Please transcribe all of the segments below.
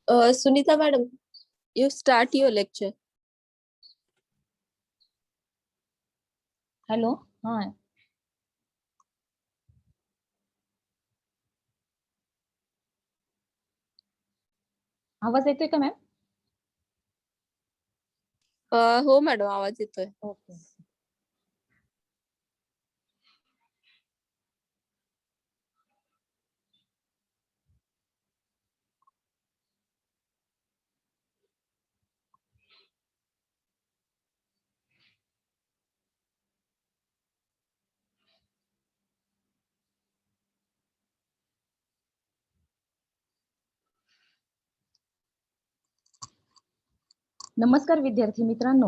Sunita madam, you start your lecture. Hello, हा आवाज येतोय का मॅम? हो मॅडम, आवाज येतोय. ओके. नमस्कार विद्यार्थी मित्रांनो,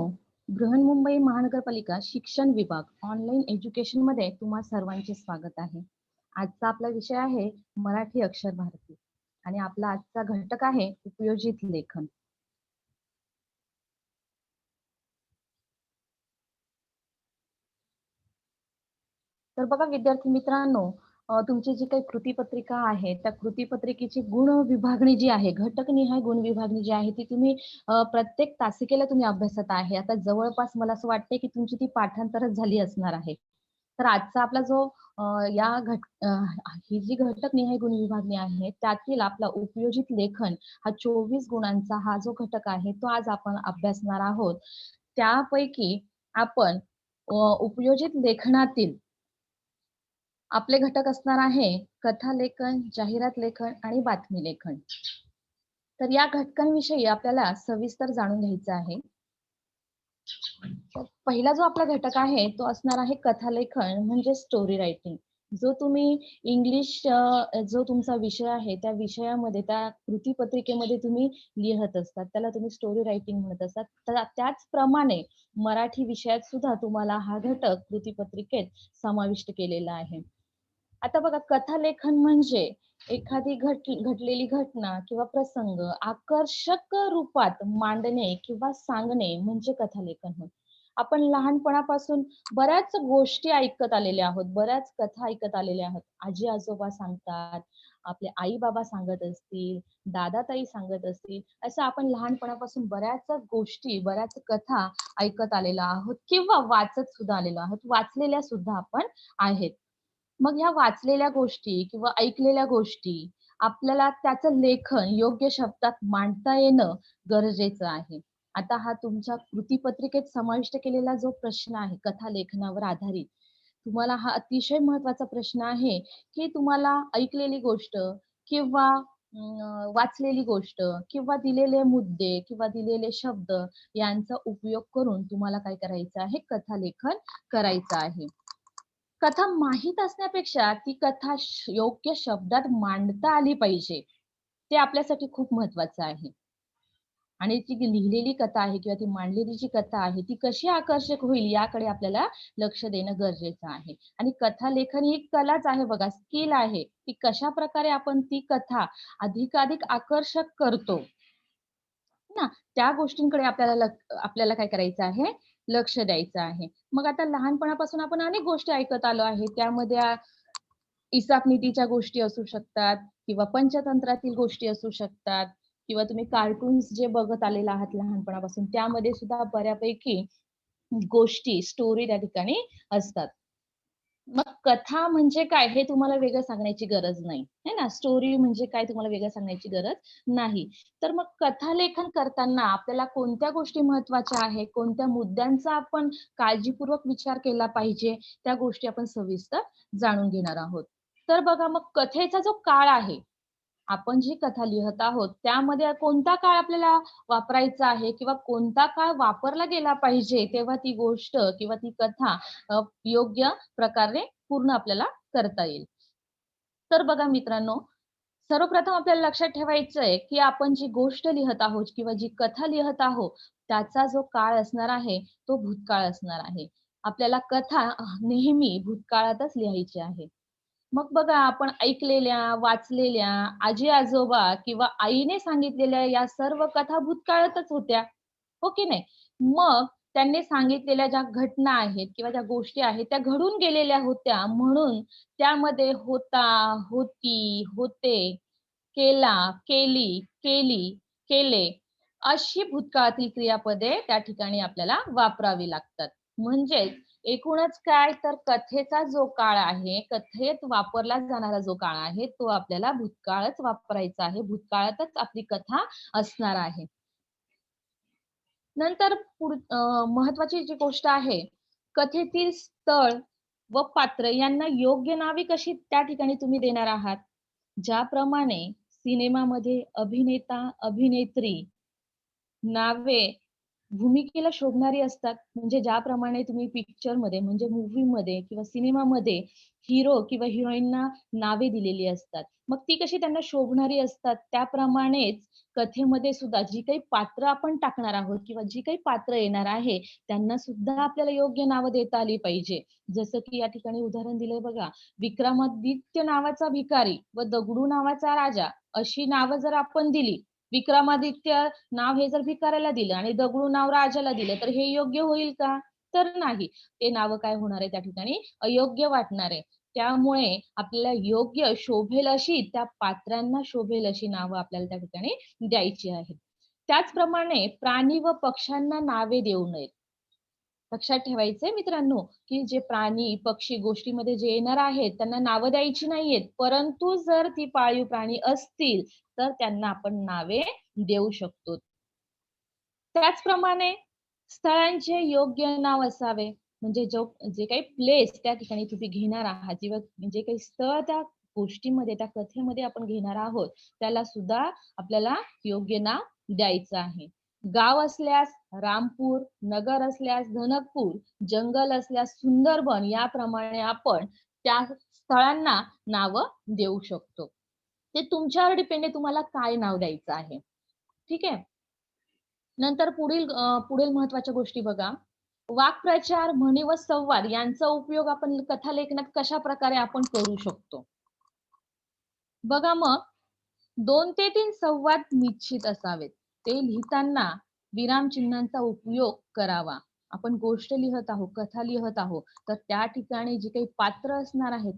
बृहन्मुंबई महानगरपालिका शिक्षण विभाग ऑनलाईन एज्युकेशन मध्ये तुम्हा सर्वांचे स्वागत आहे. आजचा आपला विषय आहे मराठी अक्षर भारती आणि आपला आजचा घटक आहे उपयोजित लेखन. तर बघा विद्यार्थी मित्रांनो, तुमची जी काही कृतीपत्रिका आहे त्या कृतीपत्रिकेची गुण विभागणी जी आहे, घटकनिहाय गुण विभागणी जी आहे ती तुम्ही प्रत्येक तासिकेला तुम्ही अभ्यासत आहे. आता जवळपास मला असं वाटतंय की तुमची ती पाठांतरच झाली असणार आहे. तर आजचा आपला जो ही जी घटकनिहाय गुण विभागणी आहे त्यातील आपला उपयोजित लेखन हा 24 गुणांचा हा जो घटक आहे तो आज आपण अभ्यासणार आहोत. त्यापैकी आपण उपयोजित लेखनातील आपले घटक असणार आहे कथा लेखन, जाहिरात लेखन आणि बातमी लेखन. तर या घटकांविषयी आपल्याला सविस्तर जाणून घ्यायचं आहे. पहिला जो आपला घटक आहे तो असणार आहे कथा लेखन म्हणजे स्टोरी रायटिंग. जो तुम्ही इंग्लिश जो तुमचा विषय आहे त्या विषयामध्ये त्या कृतीपत्रिकेमध्ये तुम्ही लिहत असतात त्याला तुम्ही स्टोरी रायटिंग म्हणत असतात. तर त्याचप्रमाणे मराठी विषयात सुद्धा तुम्हाला हा घटक कृतीपत्रिकेत समाविष्ट केलेला आहे. आता बघा कथालेखन म्हणजे एखादी घडलेली घटना किंवा प्रसंग आकर्षक रूपात मांडणे किंवा सांगणे म्हणजे कथालेखन होय. आपण लहानपणापासून बऱ्याच गोष्टी ऐकत आलेल्या आहोत, बऱ्याच कथा ऐकत आलेल्या आहोत. आजी आजोबा सांगतात, आपले आई बाबा सांगत असतील, दादा ताई सांगत असतील, असं आपण लहानपणापासून बऱ्याच गोष्टी, बऱ्याच कथा ऐकत आलेलो आहोत किंवा वाचत सुद्धा आलेलो आहोत, वाचलेल्या सुद्धा आपण आहेत. मग ह्या वाचलेल्या गोष्टी किंवा ऐकलेल्या गोष्टी आपल्याला त्याचं लेखन योग्य शब्दात मांडता येणं गरजेचं आहे. आता हा तुमच्या कृतीपत्रिकेत समाविष्ट केलेला जो प्रश्न आहे कथा लेखनावर आधारित, तुम्हाला हा अतिशय महत्वाचा प्रश्न आहे की तुम्हाला ऐकलेली गोष्ट किंवा वाचलेली गोष्ट किंवा दिलेले मुद्दे किंवा दिलेले शब्द यांचा उपयोग करून तुम्हाला काय करायचं आहे, कथा लेखन करायचं आहे. कथा माहीत असण्यापेक्षा ती कथा योग्य शब्दात मांडता आली पाहिजे. ते आपल्यासाठी खूप महत्वाचं आहे. आणि ती लिहिलेली कथा आहे किंवा ती मांडलेली जी कथा आहे ती कशी आकर्षक होईल याकडे आपल्याला लक्ष देणं गरजेचं आहे. आणि कथा लेखन ही कलाच आहे बघा, स्किल आहे. की कशा प्रकारे आपण ती कथा अधिकाधिक आकर्षक करतो ना, त्या गोष्टींकडे आपल्याला काय करायचं आहे, लक्ष द्यायचं आहे. मग आता लहानपणापासून आपण अनेक गोष्टी ऐकत आलो आहे. त्यामध्ये इसापनीतीच्या गोष्टी असू शकतात किंवा पंचतंत्रातील गोष्टी असू शकतात किंवा तुम्ही कार्टून्स जे बघत आलेला आहात लहानपणापासून त्यामध्ये सुद्धा बऱ्यापैकी गोष्टी, स्टोरी त्या ठिकाणी असतात. मग कथा म्हणजे काय हे तुम्हाला वेगळं सांगण्याची गरज नाही, है ना? स्टोरी म्हणजे काय तुम्हाला वेगळं सांगण्याची गरज नाही. तर मग कथालेखन करताना आपल्याला कोणत्या गोष्टी महत्त्वाच्या आहेत, कोणत्या मुद्द्यांचा आपण काळजीपूर्वक विचार केला पाहिजे, त्या गोष्टी आपण सविस्तर जाणून घेणार आहोत. तर बघा मग कथेचा जो काळ आहे, आपण जी कथा लिहत आहोत त्यामध्ये कोणता काळ आपल्याला वापरायचा आहे किंवा कोणता काळ वापरला गेला पाहिजे तेव्हा ती गोष्ट किंवा ती कथा योग्य प्रकारे पूर्ण आपल्याला करता येईल. तर बघा मित्रांनो, सर्वप्रथम आपल्याला लक्षात ठेवायचं आहे की आपण जी गोष्ट लिहत आहोत किंवा जी कथा लिहत आहोत त्याचा जो काळ असणार आहे तो भूतकाळ असणार आहे. आपल्याला कथा नेहमी भूतकाळातच लिहायची आहे. मग बघा आपण ऐकलेल्या, वाचलेल्या, आजी-आजोबा किंवा आईने सांगितलेल्या या सर्व कथा भूतकाळातच होत्या, हो की नाही? मग त्यांनी सांगितलेल्या ज्या घटना आहेत किंवा ज्या गोष्टी आहेत त्या घडून गेलेल्या होत्या म्हणून त्यामध्ये होता, होती, होते, केला, केली, केली केले, अशी भूतकाळातील क्रियापदे त्या ठिकाणी आपल्याला वापरावी लागतात. म्हणजेच एकूणच काय तर कथेचा जो काळ आहे, कथेत वापरला जाणारा जो काळ आहे, तो आपल्याला भूतकाळच वापरायचा आहे. भूतकाळातच आपली कथा असणार आहे. नंतर महत्वाची जी गोष्ट आहे, कथेतील स्थळ व पात्र यांना योग्य नावे कशी त्या ठिकाणी तुम्ही देणार आहात. ज्याप्रमाणे सिनेमामध्ये अभिनेता, अभिनेत्री नावे भूमिकेला शोभणारी असतात. म्हणजे ज्याप्रमाणे तुम्ही पिक्चरमध्ये म्हणजे मूव्हीमध्ये किंवा सिनेमामध्ये हिरो किंवा हिरोईनना नावे दिलेली असतात. मग ती कशी त्यांना शोभणारी असतात, त्याप्रमाणेच कथेमध्ये सुद्धा जी काही पात्र आपण टाकणार आहोत किंवा जी काही पात्र येणार आहे, त्यांना सुद्धा आपल्याला योग्य नावं देता आली पाहिजे. जसं की या ठिकाणी उदाहरण दिलंय बघा, विक्रमादित्य नावाचा भिकारी व दगडू नावाचा राजा अशी नावं जर आपण दिली, विक्रमादित्य नाव हे जर भिकाऱ्याला दिलं आणि दगडू नाव राजाला दिलं, तर हे योग्य होईल का? तर नाही. ते नावं काय होणार आहे त्या ठिकाणी अयोग्य वाटणार आहे. त्यामुळे आपल्याला योग्य शोभेल अशी त्या पात्रांना शोभेल अशी नावं आपल्याला त्या ठिकाणी द्यायची आहेत. त्याचप्रमाणे प्राणी व पक्ष्यांना नावे देऊ नयेत. लक्षात ठेवायचंय मित्रांनो, की जे प्राणी, पक्षी गोष्टीमध्ये जे येणार आहेत, त्यांना नावं द्यायची नाहीयेत. परंतु जर ती पाळीव प्राणी असतील, तर त्यांना आपण नावे देऊ शकतो. त्याचप्रमाणे स्थळांचे योग्य नाव असावे. म्हणजे जे काही प्लेस त्या ठिकाणी तुम्ही घेणार आहात किंवा जे काही स्थळ त्या गोष्टीमध्ये, त्या कथेमध्ये आपण घेणार आहोत, त्याला सुद्धा आपल्याला योग्य नाव द्यायचं आहे. गाव असल्यास रामपूर, नगर असल्यास धनकपूर, जंगल असल्यास सुंदरबन याप्रमाणे आपण त्या स्थळांना नावं देऊ शकतो. ते तुमच्यावर डिपेंड आहे तुम्हाला काय नाव द्यायचं आहे. ठीक आहे? नंतर पुढील महत्त्वाच्या गोष्टी बघा. वाक्प्रचार, म्हणी व संवाद यांचा उपयोग आपण कथालेखनात कशाप्रकारे आपण करू शकतो? बघा मग 2 ते 3 संवाद निश्चित असावेत. ते लिहिताना विरामचिन्हांचा उपयोग करावा. आपण गोष्ट लिहत आहोत, कथा लिहत आहोत, तर त्या ठिकाणी जी काही पात्र असणार आहेत,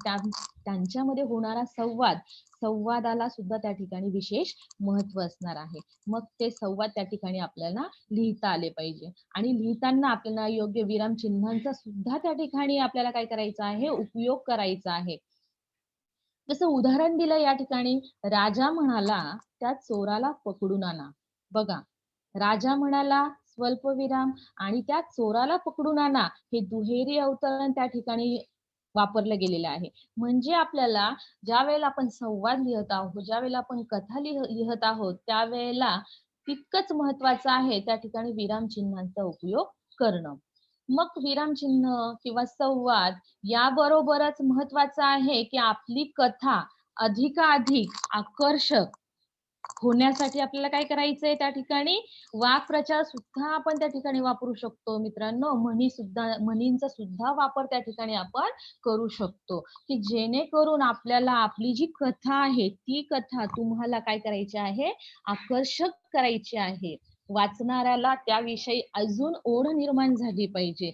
त्यांच्यामध्ये होणारा संवाद, संवादाला सुद्धा त्या ठिकाणी विशेष महत्त्व असणार आहे. मग ते संवाद त्या ठिकाणी आपल्याला लिहिता आले पाहिजे आणि लिहिताना आपल्याला योग्य विरामचिन्हांचा सुद्धा त्या ठिकाणी आपल्याला काय करायचा आहे, उपयोग करायचा आहे. जसं उदाहरण दिलं या ठिकाणी, राजा म्हणाला, "त्या चोराला पकडून आणा." बघा, राजा म्हणाला, स्वल्पविराम आणि त्या चोराला पकडून आणा, हे दुहेरी अवतरण त्या ठिकाणी वापरलं गेलेलं आहे. म्हणजे आपल्याला ज्यावेळेला आपण संवाद लिहत आहोत, ज्यावेळेला आपण कथा लिहत आहोत, त्यावेळेला तितकंच महत्त्वाचं आहे त्या ठिकाणी विरामचिन्हांचा उपयोग करणं. मग विरामचिन्ह किंवा संवाद याबरोबरच महत्वाचं आहे, की आपली कथा अधिकाधिक आकर्षक होण्यासाठी आपल्याला काय करायचंय त्या ठिकाणी वाक्प्रचार सुद्धा आपण त्या ठिकाणी वापरू शकतो मित्रांनो. म्हणींचा सुद्धा वापर त्या ठिकाणी आपण करू शकतो, की जेणेकरून आपल्याला आपली जी कथा आहे, ती कथा तुम्हाला काय करायची आहे, आकर्षक करायची आहे. वाचणाऱ्याला त्याविषयी अजून ओढ निर्माण झाली पाहिजे.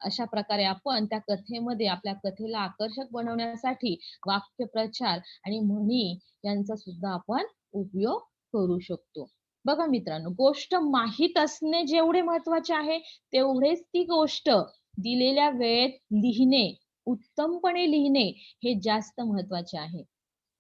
अशा प्रकारे आपण त्या कथेमध्ये आपल्या कथेला आकर्षक बनवण्यासाठी वाक्यप्रचार आणि म्हणी यांचा सुद्धा आपण उपयोग करू शकतो. बघा मित्रांनो, गोष्ट माहीत असणे जेवढे महत्वाचे आहे, तेवढेच ती गोष्ट दिलेल्या वेळेत लिहिणे, उत्तमपणे लिहिणे हे जास्त महत्वाचे आहे.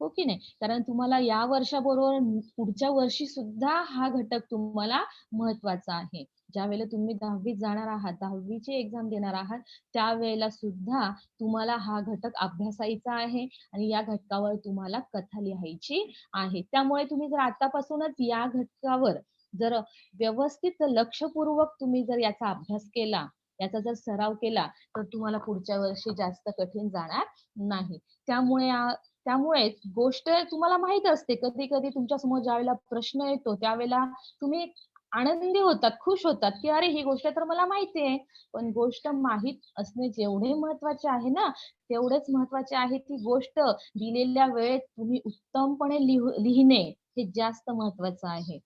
हो की नाही? कारण तुम्हाला या वर्षाबरोबर पुढच्या वर्षी सुद्धा हा घटक तुम्हाला महत्वाचा आहे. ज्यावेळेला तुम्ही 10वीत जाणार आहात, 10वीची एक्झाम देणार आहात, त्यावेळेला सुद्धा तुम्हाला हा घटक अभ्यासायचा आहे आणि या घटकावर तुम्हाला कथा लिहायची आहे. त्यामुळे तुम्ही जर आतापासूनच या घटकावर जर व्यवस्थित लक्षपूर्वक तुम्ही जर याचा अभ्यास केला, याचा जर सराव केला, तर तुम्हाला पुढच्या वर्षी जास्त कठीण जाणार नाही. त्यामुळेच गोष्ट तुम्हाला माहीत असते. कधी-कधी तुमच्यासमोर ज्यावेळेला प्रश्न येतो, त्यावेळेला तुम्ही आनंदी होतात, खुश होतात, की "अरे, ही गोष्ट तर मला माहिती आहे." पण गोष्ट माहीत असणे जेवढे महत्त्वाचे आहे ना, तेवढेच महत्त्वाचे आहे ती गोष्ट दिलेल्या वेळेत तुम्ही उत्तमपणे लिहिणे हे जास्त महत्त्वाचं आहे.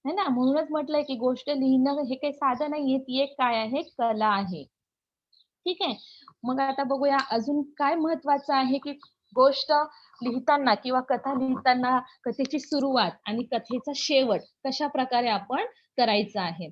है ना? म्हणूनच म्हटलंय, की गोष्ट लिहिणं हे काही साधं नाहीये, ती एक काय आहे, कला आहे. ठीक आहे. मग आता बघूया अजून काय महत्वाचं आहे, की गोष्ट लिहिताना किंवा कथा लिहिताना कथेची सुरुवात आणि कथेचा शेवट कशा प्रकारे आपण करायचा आहे.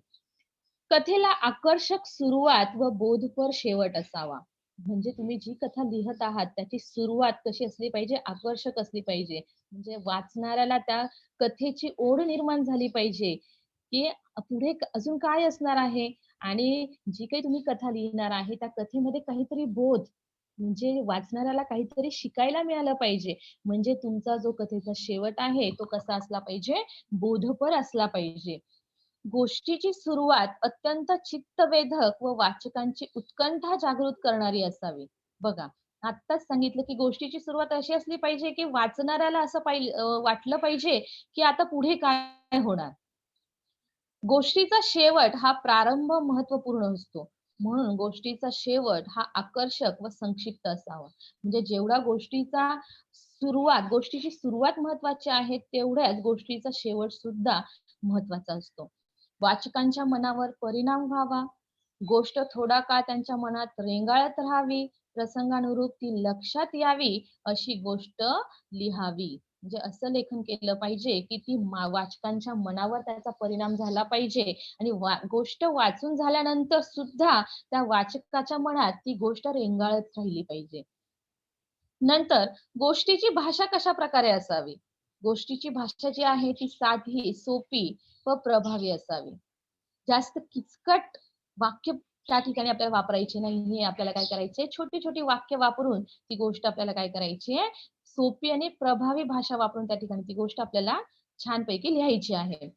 कथेला आकर्षक सुरुवात व बोधपर शेवट असावा. म्हणजे तुम्ही जी कथा लिहत आहात त्याची सुरुवात कशी असली पाहिजे, आकर्षक असली पाहिजे. म्हणजे वाचणाऱ्याला त्या कथेची ओढ निर्माण झाली पाहिजे, की पुढे अजून काय असणार आहे आणि जी काही तुम्ही कथा लिहिणार आहे त्या कथेमध्ये काहीतरी बोध म्हणजे वाचणाऱ्याला काहीतरी शिकायला मिळालं पाहिजे. म्हणजे तुमचा जो कथेचा शेवट आहे तो कसा असला पाहिजे, बोधपर असला पाहिजे. गोष्टीची सुरुवात अत्यंत चित्तवेधक व वाचकांची उत्कंठा जागृत करणारी असावी. बघा, आत्ताच सांगितलं की गोष्टीची सुरुवात अशी असली पाहिजे की वाचणाऱ्याला असं वाटलं पाहिजे की आता पुढे काय होणार. गोष्टीचा शेवट हा प्रारंभ महत्त्वपूर्ण असतो. म्हणून गोष्टीचा शेवट हा आकर्षक व संक्षिप्त असावा. म्हणजे जेवढा गोष्टीची सुरुवात महत्त्वाची आहे, तेवढ्याच गोष्टीचा शेवट सुद्धा महत्त्वाचा असतो. वाचकांच्या मनावर परिणाम व्हावा, गोष्ट थोडा काळ त्यांच्या मनात रेंगाळत राहावी, प्रसंगानुरूप ती लक्षात यावी, अशी गोष्ट लिहावी. म्हणजे असं लेखन केलं पाहिजे, की ती वाचकांच्या मनावर त्याचा परिणाम झाला पाहिजे आणि गोष्ट वाचून झाल्यानंतर सुद्धा त्या वाचकाच्या मनात ती गोष्ट रेंगाळत राहिली पाहिजे. नंतर गोष्टीची भाषा कशा प्रकारे असावी? गोष्टीची भाषा जी आहे ती साधी, सोपी व प्रभावी असावी. जास्त किचकट वाक्य त्या ठिकाणी आपल्याला वापरायचे नाहीये. आपल्याला काय करायचंय, छोटी-छोटी वाक्य वापरून ती गोष्ट आपल्याला काय करायची आहे, सोपी आणि प्रभावी भाषा वापरून त्या ठिकाणी ती गोष्ट आपल्याला छानपैकी लिहायची आहे.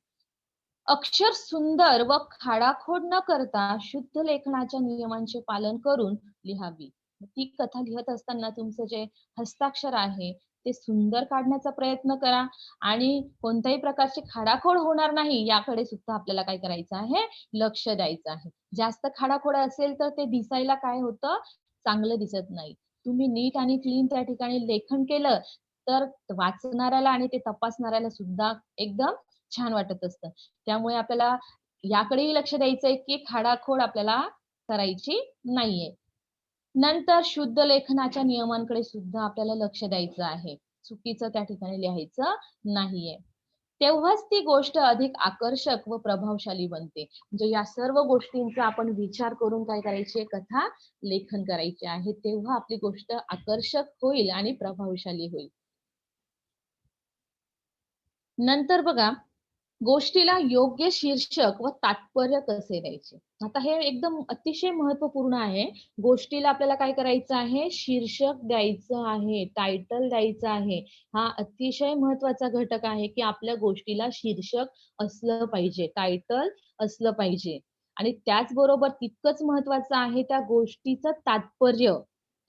अक्षर सुंदर व खाडाखोड न करता शुद्ध लेखनाच्या नियमांचे पालन करून लिहावी. ती कथा लिहत असताना तुमचं जे हस्ताक्षर आहे ते सुंदर काढण्याचा प्रयत्न करा आणि कोणत्याही प्रकारची खाडाखोड होणार नाही याकडे सुद्धा आपल्याला काय करायचं आहे, लक्ष द्यायचं आहे. जास्त खाडाखोड असेल तर ते दिसायला काय होतं, चांगलं दिसत नाही. तुम्ही नीट आणि क्लीन त्या ठिकाणी लेखन केलं तर वाचणाऱ्याला आणि ते तपासणाऱ्याला सुद्धा एकदम छान वाटत असतं. त्यामुळे आपल्याला याकडेही लक्ष द्यायचंय, की खाडाखोड आपल्याला करायची नाहीये. नंतर शुद्ध लेखनाच्या नियमांकडे सुद्धा आपल्याला लक्ष द्यायचं आहे. चुकीचं त्या ठिकाणी लिहायचं नाहीये. तेव्हाच ती गोष्ट अधिक आकर्षक व प्रभावशाली बनते. म्हणजे या सर्व गोष्टींचा आपण विचार करून काय करायची आहे, कथा लेखन करायची आहे. तेव्हा आपली गोष्ट आकर्षक होईल आणि प्रभावशाली होईल. नंतर बघा, गोष्टीला योग्य शीर्षक व तात्पर्य कसे द्यायचे. आता हे एकदम अतिशय महत्त्वपूर्ण आहे. गोष्टीला आपल्याला काय करायचं आहे, शीर्षक द्यायचं आहे, टायटल द्यायचं आहे. हा अतिशय महत्त्वाचा घटक आहे, की आपल्या गोष्टीला शीर्षक असलं पाहिजे, टायटल असलं पाहिजे. आणि त्याचबरोबर तितकंच महत्त्वाचं आहे त्या गोष्टीचं तात्पर्य.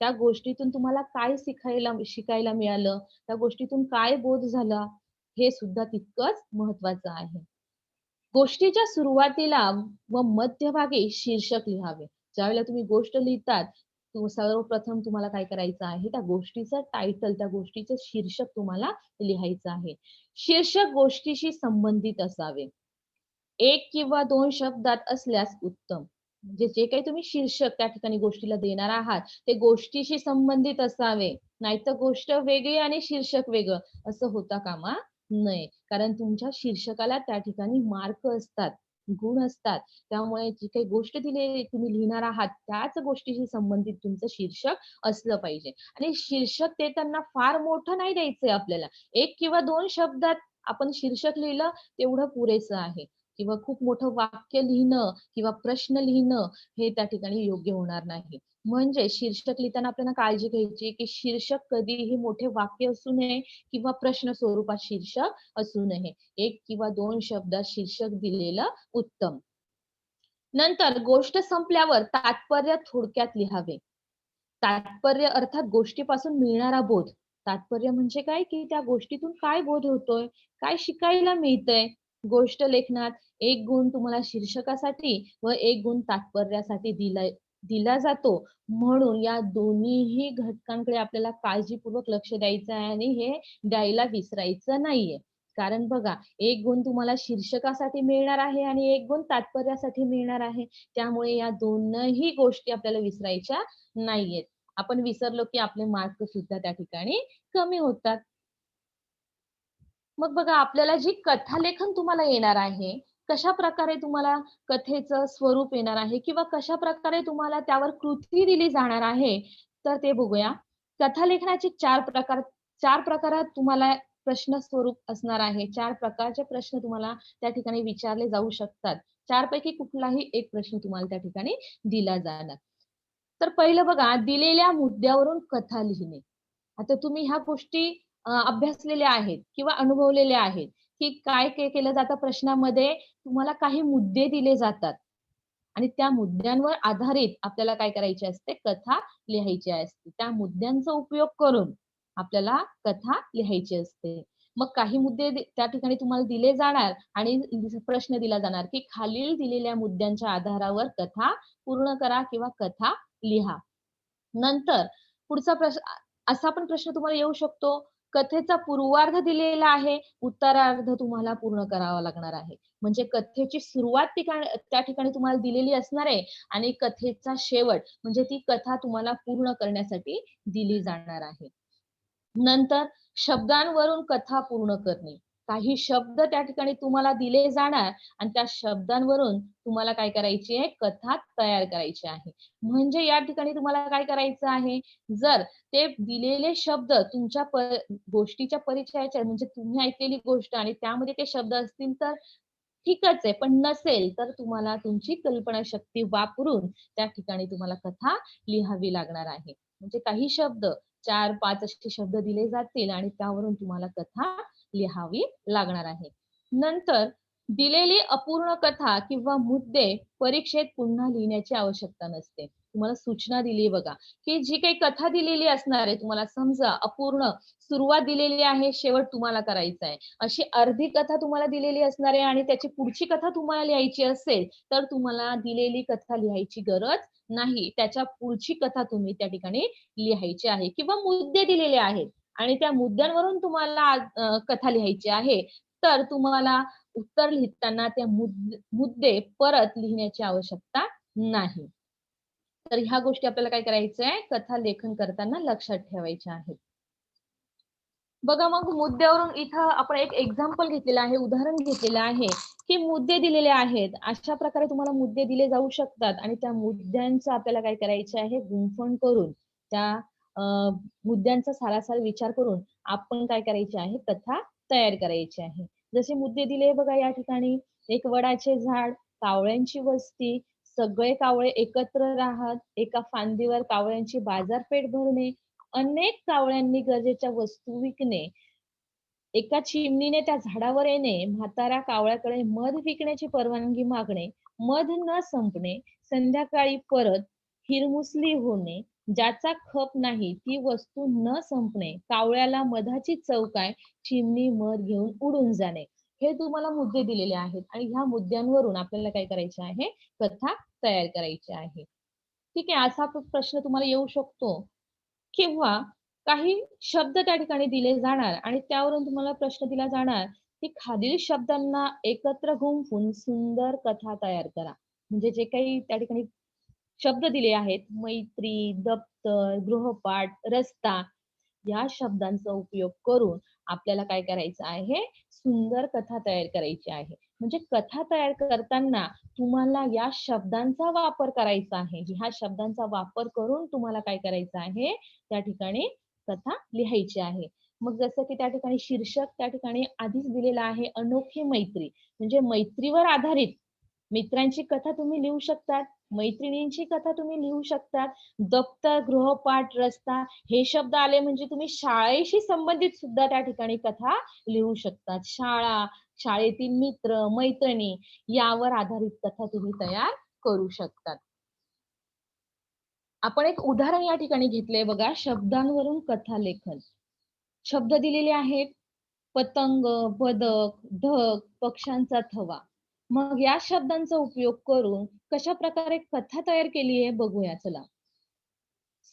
त्या गोष्टीतून तुम्हाला काय शिकायला मिळालं, त्या गोष्टीतून काय बोध झाला, हे सुद्धा तितकंच महत्वाचं आहे. गोष्टीच्या सुरुवातीला व मध्यभागी शीर्षक लिहावे. ज्यावेळेला तुम्ही गोष्ट लिहितात, सर्वप्रथम तुम्हाला काय करायचं आहे, त्या गोष्टीचं टायटल, त्या गोष्टीचं शीर्षक तुम्हाला लिहायचं आहे. शीर्षक गोष्टीशी संबंधित असावे. 1 किंवा 2 शब्दात असल्यास उत्तम. म्हणजे जे काही तुम्ही शीर्षक त्या ठिकाणी गोष्टीला देणार आहात, ते गोष्टीशी संबंधित असावे. नाहीतर गोष्ट वेगळी आणि शीर्षक वेगळं असं होता कामा नये. कारण तुमच्या शीर्षकाला त्या ठिकाणी मार्क असतात, गुण असतात. त्यामुळे जी काही गोष्ट तुम्ही लिहिणार आहात, त्याच गोष्टीशी संबंधित तुमचं शीर्षक असलं पाहिजे. आणि शीर्षक देताना फार मोठं नाही द्यायचंय आपल्याला. 1 किंवा 2 शब्दात आपण शीर्षक लिहिलं तेवढं पुरेसं आहे. किंवा खूप मोठं वाक्य लिहिणं किंवा प्रश्न लिहिणं हे त्या ठिकाणी योग्य होणार नाही. म्हणजे शीर्षक लिहिताना आपल्याला काळजी घ्यायची, की शीर्षक कधीही मोठे वाक्य असू नये किंवा प्रश्न स्वरूपात शीर्षक असू नये. 1 किंवा 2 शब्दात शीर्षक दिलेलं उत्तम. नंतर गोष्ट संपल्यावर तात्पर्य थोडक्यात लिहावे. तात्पर्य अर्थात गोष्टीपासून मिळणारा बोध. तात्पर्य म्हणजे काय, की त्या गोष्टीतून काय बोध होतोय, काय शिकायला मिळतंय. गोष्ट लेखनात 1 गुण तुम्हाला शीर्षकासाठी व 1 गुण तात्पर्यासाठी दिला जातो. म्हणून या दोन्हीही घटकांकडे आपल्याला काळजीपूर्वक लक्ष द्यायचं आहे आणि हे द्यायला विसरायचं नाहीये. कारण बघा, 1 गुण तुम्हाला शीर्षकासाठी मिळणार आहे आणि 1 गुण तात्पर्यासाठी मिळणार आहे. त्यामुळे या दोनही गोष्टी आपल्याला विसरायच्या नाहीयेत. आपण विसरलो की आपले मार्क सुद्धा त्या ठिकाणी कमी होतात. मग बघा आपल्याला जी कथालेखन तुम्हाला येणार आहे, कशाप्रकारे तुम्हाला कथेचं स्वरूप येणार आहे किंवा कशाप्रकारे तुम्हाला त्यावर कृती दिली जाणार आहे, तर ते बघूया. कथालेखनाचे 4 प्रकारात तुम्हाला प्रश्न स्वरूप असणार आहे. 4 प्रकारचे प्रश्न तुम्हाला त्या ठिकाणी विचारले जाऊ शकतात. 4 पैकी कुठलाही एक प्रश्न तुम्हाला त्या ठिकाणी दिला जाणार. तर पहिलं बघा, दिलेल्या मुद्द्यावरून कथा लिहिणे. आता तुम्ही ह्या गोष्टी अभ्यासलेल्या आहेत किंवा अनुभवलेल्या आहेत, की काय केलं जातं प्रश्नामध्ये तुम्हाला काही मुद्दे दिले जातात आणि त्या मुद्द्यांवर आधारित आपल्याला काय करायची असते, कथा लिहायची असते. त्या मुद्द्यांचा उपयोग करून आपल्याला कथा लिहायची असते. मग काही मुद्दे त्या ठिकाणी तुम्हाला दिले जाणार आणि प्रश्न दिला जाणार, की खालील दिलेल्या मुद्द्यांच्या आधारावर कथा पूर्ण करा किंवा कथा लिहा. नंतर पुढचा असा पण प्रश्न तुम्हाला येऊ शकतो, कथेचा पूर्वार्ध दिलेला आहे, उत्तरार्ध तुम्हाला पूर्ण करावा लागणार आहे. म्हणजे कथेची सुरुवात त्या ठिकाणी तुम्हाला दिलेली असणार आहे आणि कथेचा शेवट म्हणजे ती कथा तुम्हाला पूर्ण करण्यासाठी दिली जाणार आहे. नंतर शब्दांवरून कथा पूर्ण करणे. काही शब्द त्या ठिकाणी तुम्हाला दिले जाणार आणि त्या शब्दांवरून तुम्हाला काय करायची आहे, कथा तयार करायची आहे. म्हणजे या ठिकाणी तुम्हाला काय करायचं आहे, जर ते दिलेले शब्द तुमच्या गोष्टीच्या परिचयाचे म्हणजे तुम्ही ऐकलेली गोष्ट आणि त्यामध्ये ते शब्द असतील तर ठीकच आहे, पण नसेल तर तुम्हाला तुमची कल्पनाशक्ती वापरून त्या ठिकाणी तुम्हाला कथा लिहावी लागणार आहे. म्हणजे काही शब्द 4-5 असे शब्द दिले जातील आणि त्यावरून तुम्हाला कथा लिहावी लागणार आहे. नंतर दिलेली अपूर्ण कथा किंवा मुद्दे परीक्षेत पुन्हा लिहिण्याची आवश्यकता नसते. तुम्हाला सूचना दिली बघा, की जी काही कथा दिलेली असणार आहे तुम्हाला समजा अपूर्ण सुरुवात दिलेली आहे, शेवट तुम्हाला करायचा आहे. अशी अर्धी कथा तुम्हाला दिलेली असणार आहे आणि त्याची पुढची कथा तुम्हाला लिहायची असेल, तर तुम्हाला दिलेली कथा लिहायची गरज नाही. त्याच्या पुढची कथा तुम्ही त्या ठिकाणी लिहायची आहे किंवा मुद्दे दिलेले आहेत आणि त्या मुद्द्यांवरून तुम्हाला कथा लिहायची आहे, तर तुम्हाला उत्तर लिहिताना त्या मुद्दे परत लिहिण्याची आवश्यकता नाही. तर ह्या गोष्टी आपल्याला काय करायचं आहे, कथा लेखन करताना लक्षात ठेवायच्या आहेत. बघा मग मुद्द्यावरून इथं आपण एक एक्झाम्पल घेतलेलं आहे, उदाहरण घेतलेलं आहे, की मुद्दे दिलेले आहेत. अशा प्रकारे तुम्हाला मुद्दे दिले जाऊ शकतात आणि त्या मुद्द्यांचं आपल्याला काय करायचं आहे, गुंफण करून त्या अ, मुद्द्यांचा सारासार विचार करून आपण काय करायचे आहे, कथा तयार करायची आहे. जसे मुद्दे दिले बघा या ठिकाणी, एक वडाचे झाड, कावळ्यांची वस्ती, सगळे कावळे एकत्र राहत, एका फांदीवर कावळ्यांची बाजारपेठ भरणे, अनेक कावळ्यांनी गरजेच्या वस्तू विकणे, एका चिमणीने त्या झाडावर येणे, म्हाताऱ्या कावळ्याकडे मध विकण्याची परवानगी मागणे, मध न संपणे, संध्याकाळी परत हिरमुसली होणे, ज्याचा खप नाही ती वस्तू न संपणे, कावळ्याला मधाची चव काय, चिमणी मध घेऊन उडून जाणे. हे तुम्हाला मुद्दे दिलेले आहेत आणि ह्या मुद्द्यांवरून आपल्याला काय करायचे आहे, कथा तयार करायची आहे. ठीक आहे, असा प्रश्न तुम्हाला येऊ शकतो. किंवा काही शब्द त्या ठिकाणी दिले जाणार आणि त्यावरून तुम्हाला प्रश्न दिला जाणार, की खालील शब्दांना एकत्र गुंफून सुंदर कथा तयार करा. म्हणजे जे काही त्या ठिकाणी शब्द दिले आहेत, मैत्री, दप्तर, गृहपाठ, रस्ता या शब्दांचा उपयोग करून आपल्याला काय करायचं आहे, सुंदर कथा तयार करायची आहे. म्हणजे कथा तयार करताना तुम्हाला या शब्दांचा वापर करायचा आहे. ह्या शब्दांचा वापर करून तुम्हाला काय करायचं आहे, त्या ठिकाणी कथा लिहायची आहे. मग जसं की त्या ठिकाणी शीर्षक त्या ठिकाणी आधीच दिलेलं आहे, अनोखी मैत्री. म्हणजे मैत्रीवर आधारित मित्रांची कथा तुम्ही लिहू शकतात, मैत्रिणींची कथा तुम्ही लिहू शकतात. दप्तर, गृहपाठ, रस्ता हे शब्द आले म्हणजे तुम्ही शाळेशी संबंधित सुद्धा त्या ठिकाणी कथा लिहू शकतात. शाळा, शाळेतील मित्र, मैत्रिणी यावर आधारित कथा तुम्ही तयार करू शकतात. आपण एक उदाहरण या ठिकाणी घेतलंय बघा, शब्दांवरून कथा लेखन. शब्द दिलेले आहेत, पतंग, बदक, ढग, पक्ष्यांचा थवा. मग या शब्दांचा उपयोग करून कशाप्रकारे कथा तयार केली आहे बघूया चला.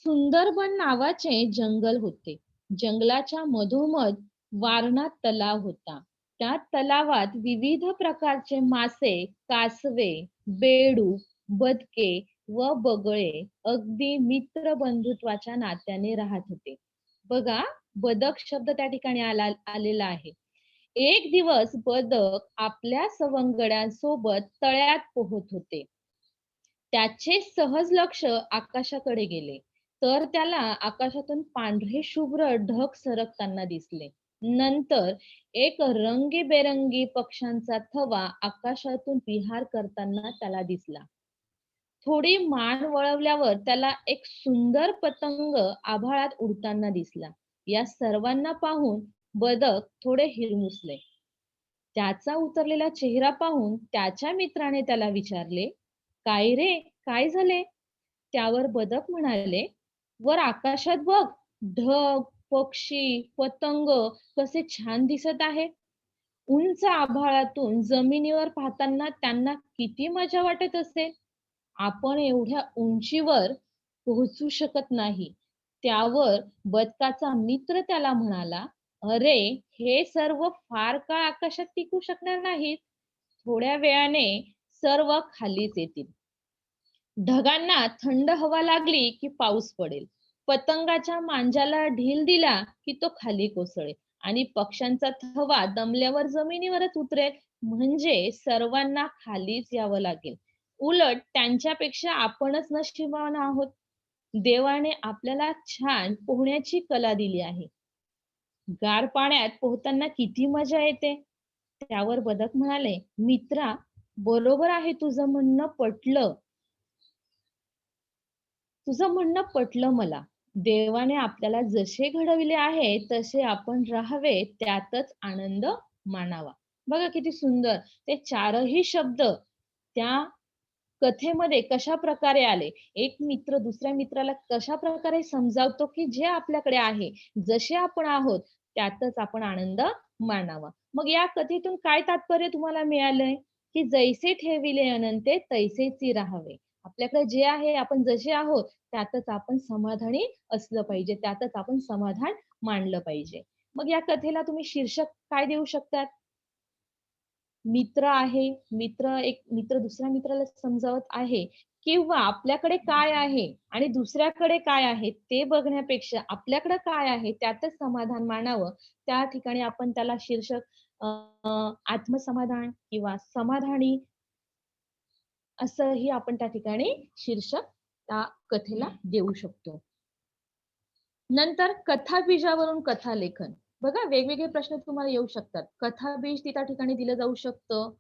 सुंदरबन नावाचे जंगल होते. जंगलाच्या मधोमध वारणा तलाव होता. त्या तलावात विविध प्रकारचे मासे, कासवे, बेडूक, बदके, व बगळे अगदी मित्र बंधुत्वाच्या नात्याने राहत होते. बघा, बदक शब्द त्या ठिकाणी आलेला आहे. एक दिवस बदक आपल्या सवंगड्यांसोबत तळ्यात पोहत होते. त्याचे सहज लक्ष आकाशाकडे गेले, तर त्याला आकाशातून पांढरे शुभ्र ढग सरकताना दिसले. नंतर एक रंगीबेरंगी पक्ष्यांचा थवा आकाशातून विहार करताना त्याला दिसला. थोडी मान वळवल्यावर त्याला एक सुंदर पतंग आभाळात उडताना दिसला. या सर्वांना पाहून बदक थोडे हिरमुसले. त्याचा उतरलेला चेहरा पाहून त्याच्या मित्राने त्याला विचारले, "काय रे, काय झाले?" त्यावर बदक म्हणाले, "वर आकाशात बघ, ढग, पक्षी, पतंग कसे छान दिसत आहे. उंच आभाळातून जमिनीवर पाहताना त्यांना किती मजा वाटत असेल. आपण एवढ्या उंचीवर पोहोचू शकत नाही." त्यावर बदकाचा मित्र त्याला म्हणाला, "अरे, हे सर्व फार काळ आकाशात टिकू शकणार नाहीत. थोड्या वेळाने सर्व खालीच येतील. ढगांना थंड हवा लागली की पाऊस पडेल. पतंगाच्या मांजाला ढील दिला की तो खाली कोसळेल आणि पक्ष्यांचा थवा दमल्यावर जमिनीवरच उतरेल. म्हणजे सर्वांना खालीच यावं लागेल. उलट त्यांच्यापेक्षा आपणच नशिबवान आहोत. देवाने आपल्याला छान पोहण्याची कला दिली आहे. गार पाण्यात पोहताना किती मजा येते." त्यावर बदक म्हणाले, "मित्रा, बरोबर आहे, तुझं म्हणणं पटलं मला. देवाने आपल्याला जसे घडविले आहे तसे आपण राहावे, त्यातच आनंद मानावा." बघा किती सुंदर ते चारही शब्द त्या कथेमध्ये कशा प्रकारे आले. एक मित्र दुसऱ्या मित्राला कशा प्रकारे समजावतो, की जे आपल्याकडे आहे, जसे आपण आहोत, त्यातच आपण आनंद मानावा. मग या कथेतून काय तात्पर्य तुम्हाला मिळालंय? की जैसे ठेविले अनंते तैसेची राहावे. आपल्याकडे जे आहे, आपण जसे आहोत, त्यातच आपण समाधानी असलं पाहिजे. त्यातच आपण समाधान मानलं पाहिजे. मग या कथेला तुम्ही शीर्षक काय देऊ शकतात? मित्र आहे, एक मित्र दुसऱ्या मित्राला समजावत आहे किंवा आपल्याकडे काय आहे आणि दुसऱ्याकडे काय आहे ते बघण्यापेक्षा आपल्याकडे काय आहे त्यातच समाधान मानावं. त्या ठिकाणी आपण त्याला शीर्षक अ, आत्मसमाधान किंवा समाधानी असंही आपण त्या ठिकाणी शीर्षक त्या कथेला देऊ शकतो. नंतर कथाबीजावरून कथालेखन. बघा वेगवेगळे प्रश्न तुम्हाला येऊ शकतात. कथाबीज त्या ठिकाणी दिलं जाऊ शकतं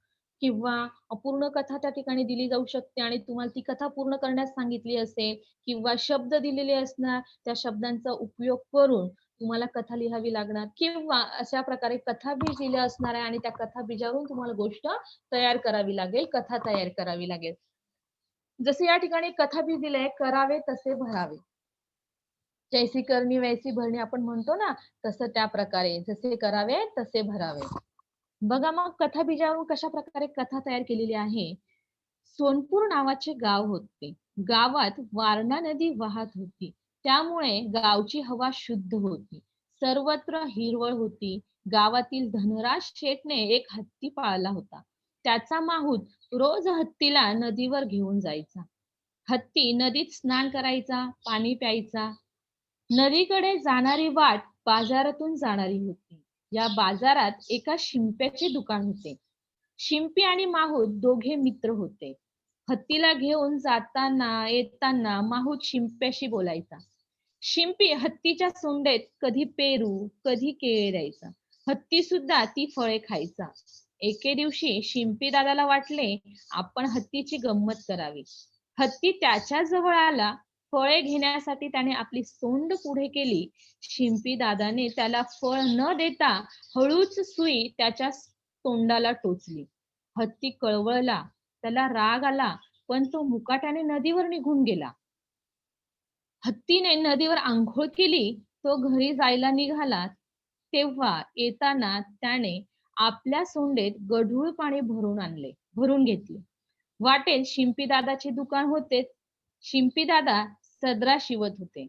किंवा पूर्ण कथा त्या ठिकाणी दिली जाऊ शकते आणि तुम्हाला ती कथा पूर्ण करण्यास सांगितली असेल किंवा शब्द दिलेले असणार, त्या शब्दांचा उपयोग करून तुम्हाला कथा लिहावी लागणार किंवा अशा प्रकारे कथाबीज दिलं असणार आहे आणि त्या कथाबीजावरून तुम्हाला गोष्ट तयार करावी लागेल, कथा तयार करावी लागेल. जसे या ठिकाणी कथाबीज दिलंय, करावे तसे भरावे. जैसी करणी वैसी भरणी आपण म्हणतो ना, तसं त्या प्रकारे जसे करावे तसे भरावे. बघा मग कथाबीजावरून कशा प्रकारे कथा तयार केलेली आहे. सोनपूर नावाचे गाव होते. गावात वारणा नदी वाहत होती. त्यामुळे गावची हवा शुद्ध होती. सर्वत्र हिरवळ होती. गावातील धनराज शेठने एक हत्ती पाळला होता. त्याचा माहूत रोज हत्तीला नदीवर घेऊन जायचा. हत्ती नदीत स्नान करायचा, पाणी प्यायचा. नदीकडे जाणारी वाट बाजारातून जाणारी होती. या बाजारात एका शिंप्याचे दुकान होते. शिंपी आणि माहूत दोघे मित्र होते. हत्तीला घेऊन जाताना येताना माहूत शिंप्याशी बोलायचा. शिंपी हत्तीच्या सोंडेत कधी पेरू कधी केळे द्यायचा. हत्ती सुद्धा ती फळे खायचा. एके दिवशी शिंपी दादाला वाटले आपण हत्तीची गंमत करावी. हत्ती त्याच्या जवळ आला. फळे घेण्यासाठी त्याने आपली सोंड पुढे केली. शिंपी दादाने त्याला फळ न देता हळूच सुई त्याच्या तोंडाला टोचली. हत्ती कळवळला. त्याला राग आला, पण तो मुकाट्याने नदीवर निघून गेला. हत्तीने नदीवर अंघोळ केली. तो घरी जायला निघाला तेव्हा येताना त्याने आपल्या सोंडेत गढूळ पाणी भरून घेतले. वाटेत शिंपी दादाचे दुकान होते. शिंपी दादा सदरा शिवत होते.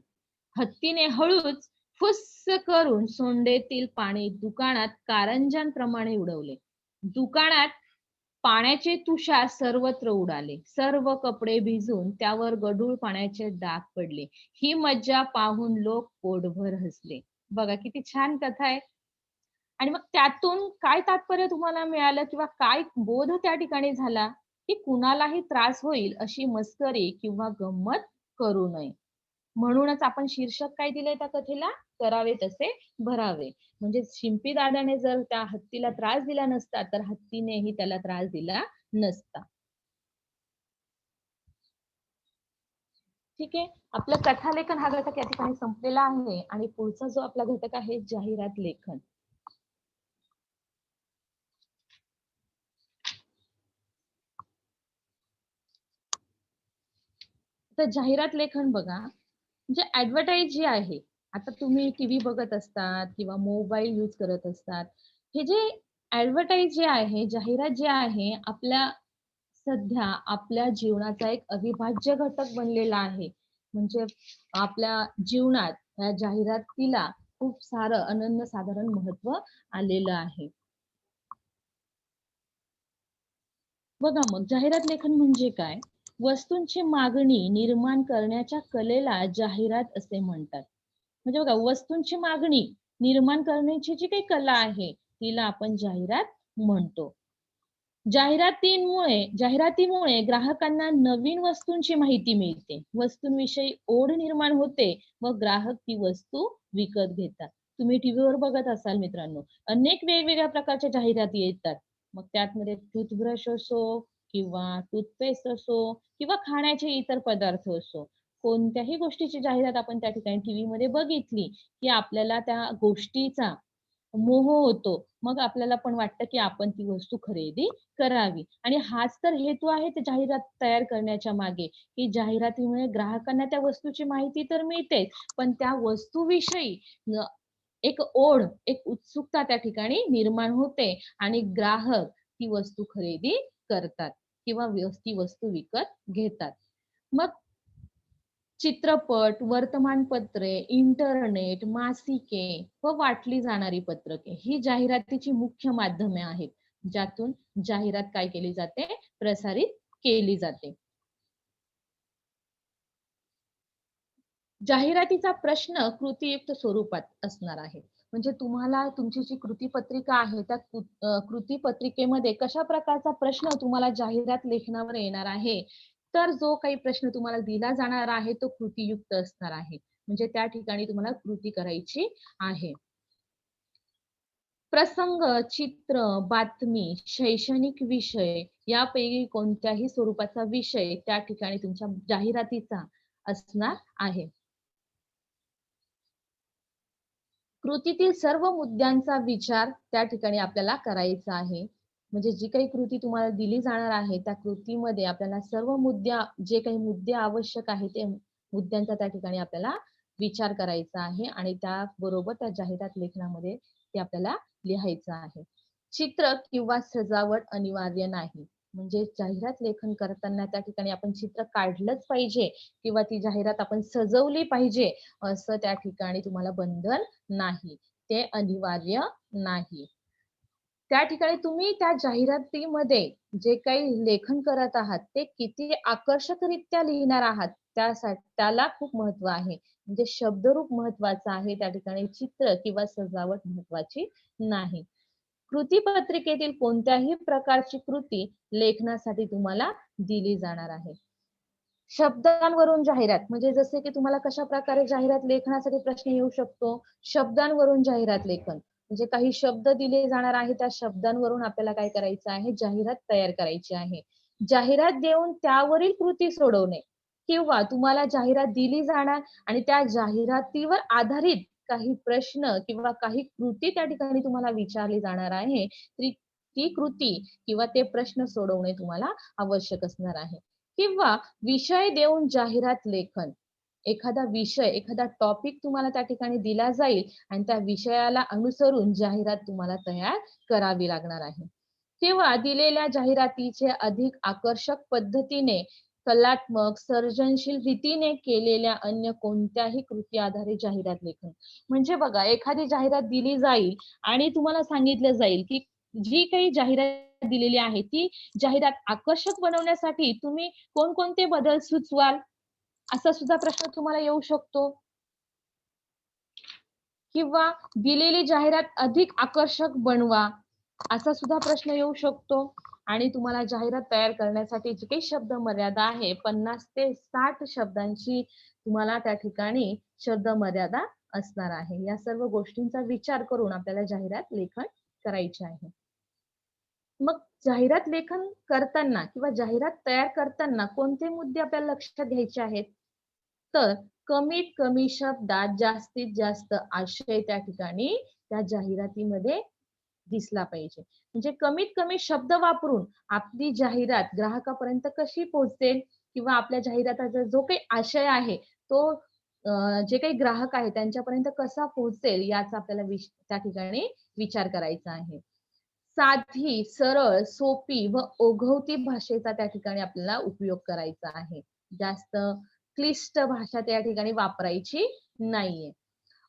हत्तीने हळूच फुस्स करून सोंडेतील पाणी दुकानात कारंज्याप्रमाणे उडवले. दुकानात पाण्याचे तुषार सर्वत्र उडाले, सर्व कपडे भिजून त्यावर गढूळ पाण्याचे डाग पडले. ही मज्जा पाहून लोक पोटभर हसले. बघा किती छान कथा आहे. आणि मग त्यातून काय तात्पर्य तुम्हाला मिळालं किंवा काय बोध त्या ठिकाणी झाला, की कुणालाही त्रास होईल अशी मस्करी किंवा गंमत करू नये. म्हणूनच आपण शीर्षक काय दिलंय त्या कथेला? करावे तसे भरावे. म्हणजे शिंपी दादाने जर त्या हत्तीला त्रास दिला नसता, तर हत्तीनेही त्याला त्रास दिला नसता. ठीक आहे. आपलं कथालेखन हा घटक या ठिकाणी संपलेला आहे आणि पुढचा जो आपला घटक आहे जाहिरात लेखन. तर जाहिरात लेखन बघा, म्हणजे ऍडव्हर्टाईज जी आहे, आता तुम्ही टीव्ही बघत असतात किंवा मोबाईल यूज करत असतात. हे जे ऍडव्हर्टाईज जे आहे, जाहिरात जे आहे, आपल्या सध्या आपल्या जीवनाचा एक अविभाज्य घटक बनलेला आहे. म्हणजे आपल्या जीवनात या जाहिरातीला खूप सारं अनन्यसाधारण महत्व आलेलं आहे. बघा मग जाहिरात लेखन म्हणजे काय? वस्तूंची मागणी निर्माण करण्याच्या कलेला जाहिरात असे म्हणतात. म्हणजे बघा वस्तूंची मागणी निर्माण करण्याची जी काही कला आहे, तिला आपण जाहिरात म्हणतो. जाहिरातीमुळे ग्राहकांना नवीन वस्तूंची माहिती मिळते. वस्तूंविषयी ओढ निर्माण होते व ग्राहक ती वस्तू विकत घेतात. तुम्ही टीव्हीवर बघत असाल मित्रांनो, अनेक वेगवेगळ्या प्रकारच्या जाहिराती येतात. मग त्यातमध्ये टूथब्रश असो किंवा टूथपेस्ट असो किंवा खाण्याचे इतर पदार्थ असो. कोणत्याही गोष्टीची जाहिरात आपण त्या ठिकाणी टीव्हीमध्ये बघितली, की आपल्याला त्या गोष्टीचा मोह होतो. मग आपल्याला पण वाटतं, की आपण ती वस्तू खरेदी करावी. आणि हाच तर हेतू आहे त्या जाहिरात तयार करण्याच्या मागे, की जाहिरातीमुळे ग्राहकांना त्या वस्तूची माहिती तर मिळतेच, पण त्या वस्तूविषयी न एक ओढ, एक उत्सुकता त्या ठिकाणी निर्माण होते आणि ग्राहक ती वस्तू खरेदी करतात किंवा ती वस्तू विकत घेतात. मग चित्रपट, वर्तमानपत्रे, इंटरनेट, मासिके व वाटली जाणारी पत्रके ही जाहिरातीची मुख्य माध्यमे आहेत, ज्यातून जाहिरात काय केली जाते? प्रसारित केली जाते. जाहिरातीचा प्रश्न कृतीयुक्त स्वरूपात असणार आहे. म्हणजे तुम्हाला तुमची जी कृतीपत्रिका आहे, त्या कृतीपत्रिकेमध्ये कशा प्रकारचा प्रश्न तुम्हाला जाहिरात लेखनावर येणार आहे, तर जो काही प्रश्न तुम्हाला दिला जाणार आहे, तो कृतीयुक्त असणार आहे. म्हणजे त्या ठिकाणी तुम्हाला कृती करायची आहे. प्रसंग, चित्र, बातमी, शैक्षणिक विषय यापैकी कोणत्याही स्वरूपाचा विषय त्या ठिकाणी तुमच्या जाहिरातीचा असणार आहे. कृतीतील सर्व मुद्द्यांचा विचार त्या ठिकाणी आपल्याला करायचा आहे. म्हणजे जी काही कृती तुम्हाला दिली जाणार आहे, त्या कृतीमध्ये आपल्याला सर्व जे काही मुद्दे आवश्यक आहे, ते मुद्द्यांचा त्या ठिकाणी आपल्याला विचार करायचा आहे आणि त्याबरोबर त्या जाहिरात लेखनामध्ये ते आपल्याला लिहायचं आहे. चित्र किंवा सजावट अनिवार्य नाही. म्हणजे जाहिरात लेखन करताना त्या ठिकाणी आपण चित्र काढलंच पाहिजे किंवा ती जाहिरात आपण सजवली पाहिजे असं त्या ठिकाणी तुम्हाला बंधन नाही. ते अनिवार्य नाही. त्या ठिकाणी तुम्ही त्या जाहिरातीमध्ये जे काही लेखन करत आहात, ते किती आकर्षकरित्या लिहिणार आहात, त्याला खूप महत्व आहे. म्हणजे शब्दरूप महत्वाचं आहे, त्या ठिकाणी चित्र किंवा सजावट महत्वाची नाही. कृतीपत्रिकेतील कोणत्याही प्रकारची कृती लेखनासाठी तुम्हाला दिली जाणार आहे. शब्दांवरून जाहिरात म्हणजे जसे की तुम्हाला कशा प्रकारे जाहिरात लेखनासाठी प्रश्न येऊ शकतो. शब्दांवरून जाहिरात लेखन म्हणजे काही शब्द दिले जाणार आहे, त्या शब्दांवरून आपल्याला काय करायचं आहे? जाहिरात तयार करायची आहे. जाहिरात देऊन त्यावरील कृती सोडवणे किंवा तुम्हाला जाहिरात दिली जाणार आणि त्या जाहिरातीवर आधारित काही प्रश्न किंवा काही कृती त्या ठिकाणी तुम्हाला विचारली जाणार आहे. ती कृती किंवा ते प्रश्न सोडवणे तुम्हाला आवश्यक असणार आहे. किंवा विषय देऊन जाहिरात लेखन. एखादा विषय, एखादा टॉपिक तुम्हाला त्या ठिकाणी दिला जाईल आणि त्या विषयाला अनुसरून जाहिरात तुम्हाला तयार करावी लागणार आहे. किंवा दिलेल्या जाहिरातीचे अधिक आकर्षक पद्धतीने, कलात्मक, सर्जनशील रीतीने केलेल्या अन्य कोणत्याही कृती आधारित जाहिरात लेखन. म्हणजे बघा एखादी जाहिरात दिली जाईल आणि तुम्हाला सांगितलं जाईल, की जी काही जाहिरात दिलेली आहे, ती जाहिरात आकर्षक बनवण्यासाठी तुम्ही कोणकोणते बदल सुचवाल? असा सुद्धा प्रश्न तुम्हाला येऊ शकतो. किंवा दिलेली जाहिरात अधिक आकर्षक बनवा, असा सुद्धा प्रश्न येऊ शकतो. आणि तुम्हाला जाहिरात तयार करण्यासाठी जी काही शब्द मर्यादा आहे 50 ते 60 शब्दांची तुम्हाला त्या ठिकाणी शब्द मर्यादा असणार आहे. या सर्व गोष्टींचा विचार करून आपल्याला जाहिरात लेखन करायचे आहे. मग जाहिरात लेखन करताना किंवा जाहिरात तयार करताना कोणते मुद्दे आपल्याला लक्षात घ्यायचे आहेत? तर कमीत कमी शब्दात जास्तीत जास्त आशय त्या ठिकाणी त्या जाहिरातीमध्ये दिसला पाहिजे. म्हणजे कमीत कमी शब्द वापरून आपली जाहिरात ग्राहकापर्यंत कशी पोहोचेल किंवा आपल्या जाहिरातीचा जो काही आशय आहे तो जे काही ग्राहक आहे त्यांच्यापर्यंत कसा पोहोचेल याचा आपल्याला त्या ठिकाणी विचार करायचा आहे. साधी, सरळ, सोपी व ओघवती भाषेचा त्या ठिकाणी आपल्याला उपयोग करायचा आहे. जास्त क्लिष्ट भाषा त्या ठिकाणी वापरायची नाहीये.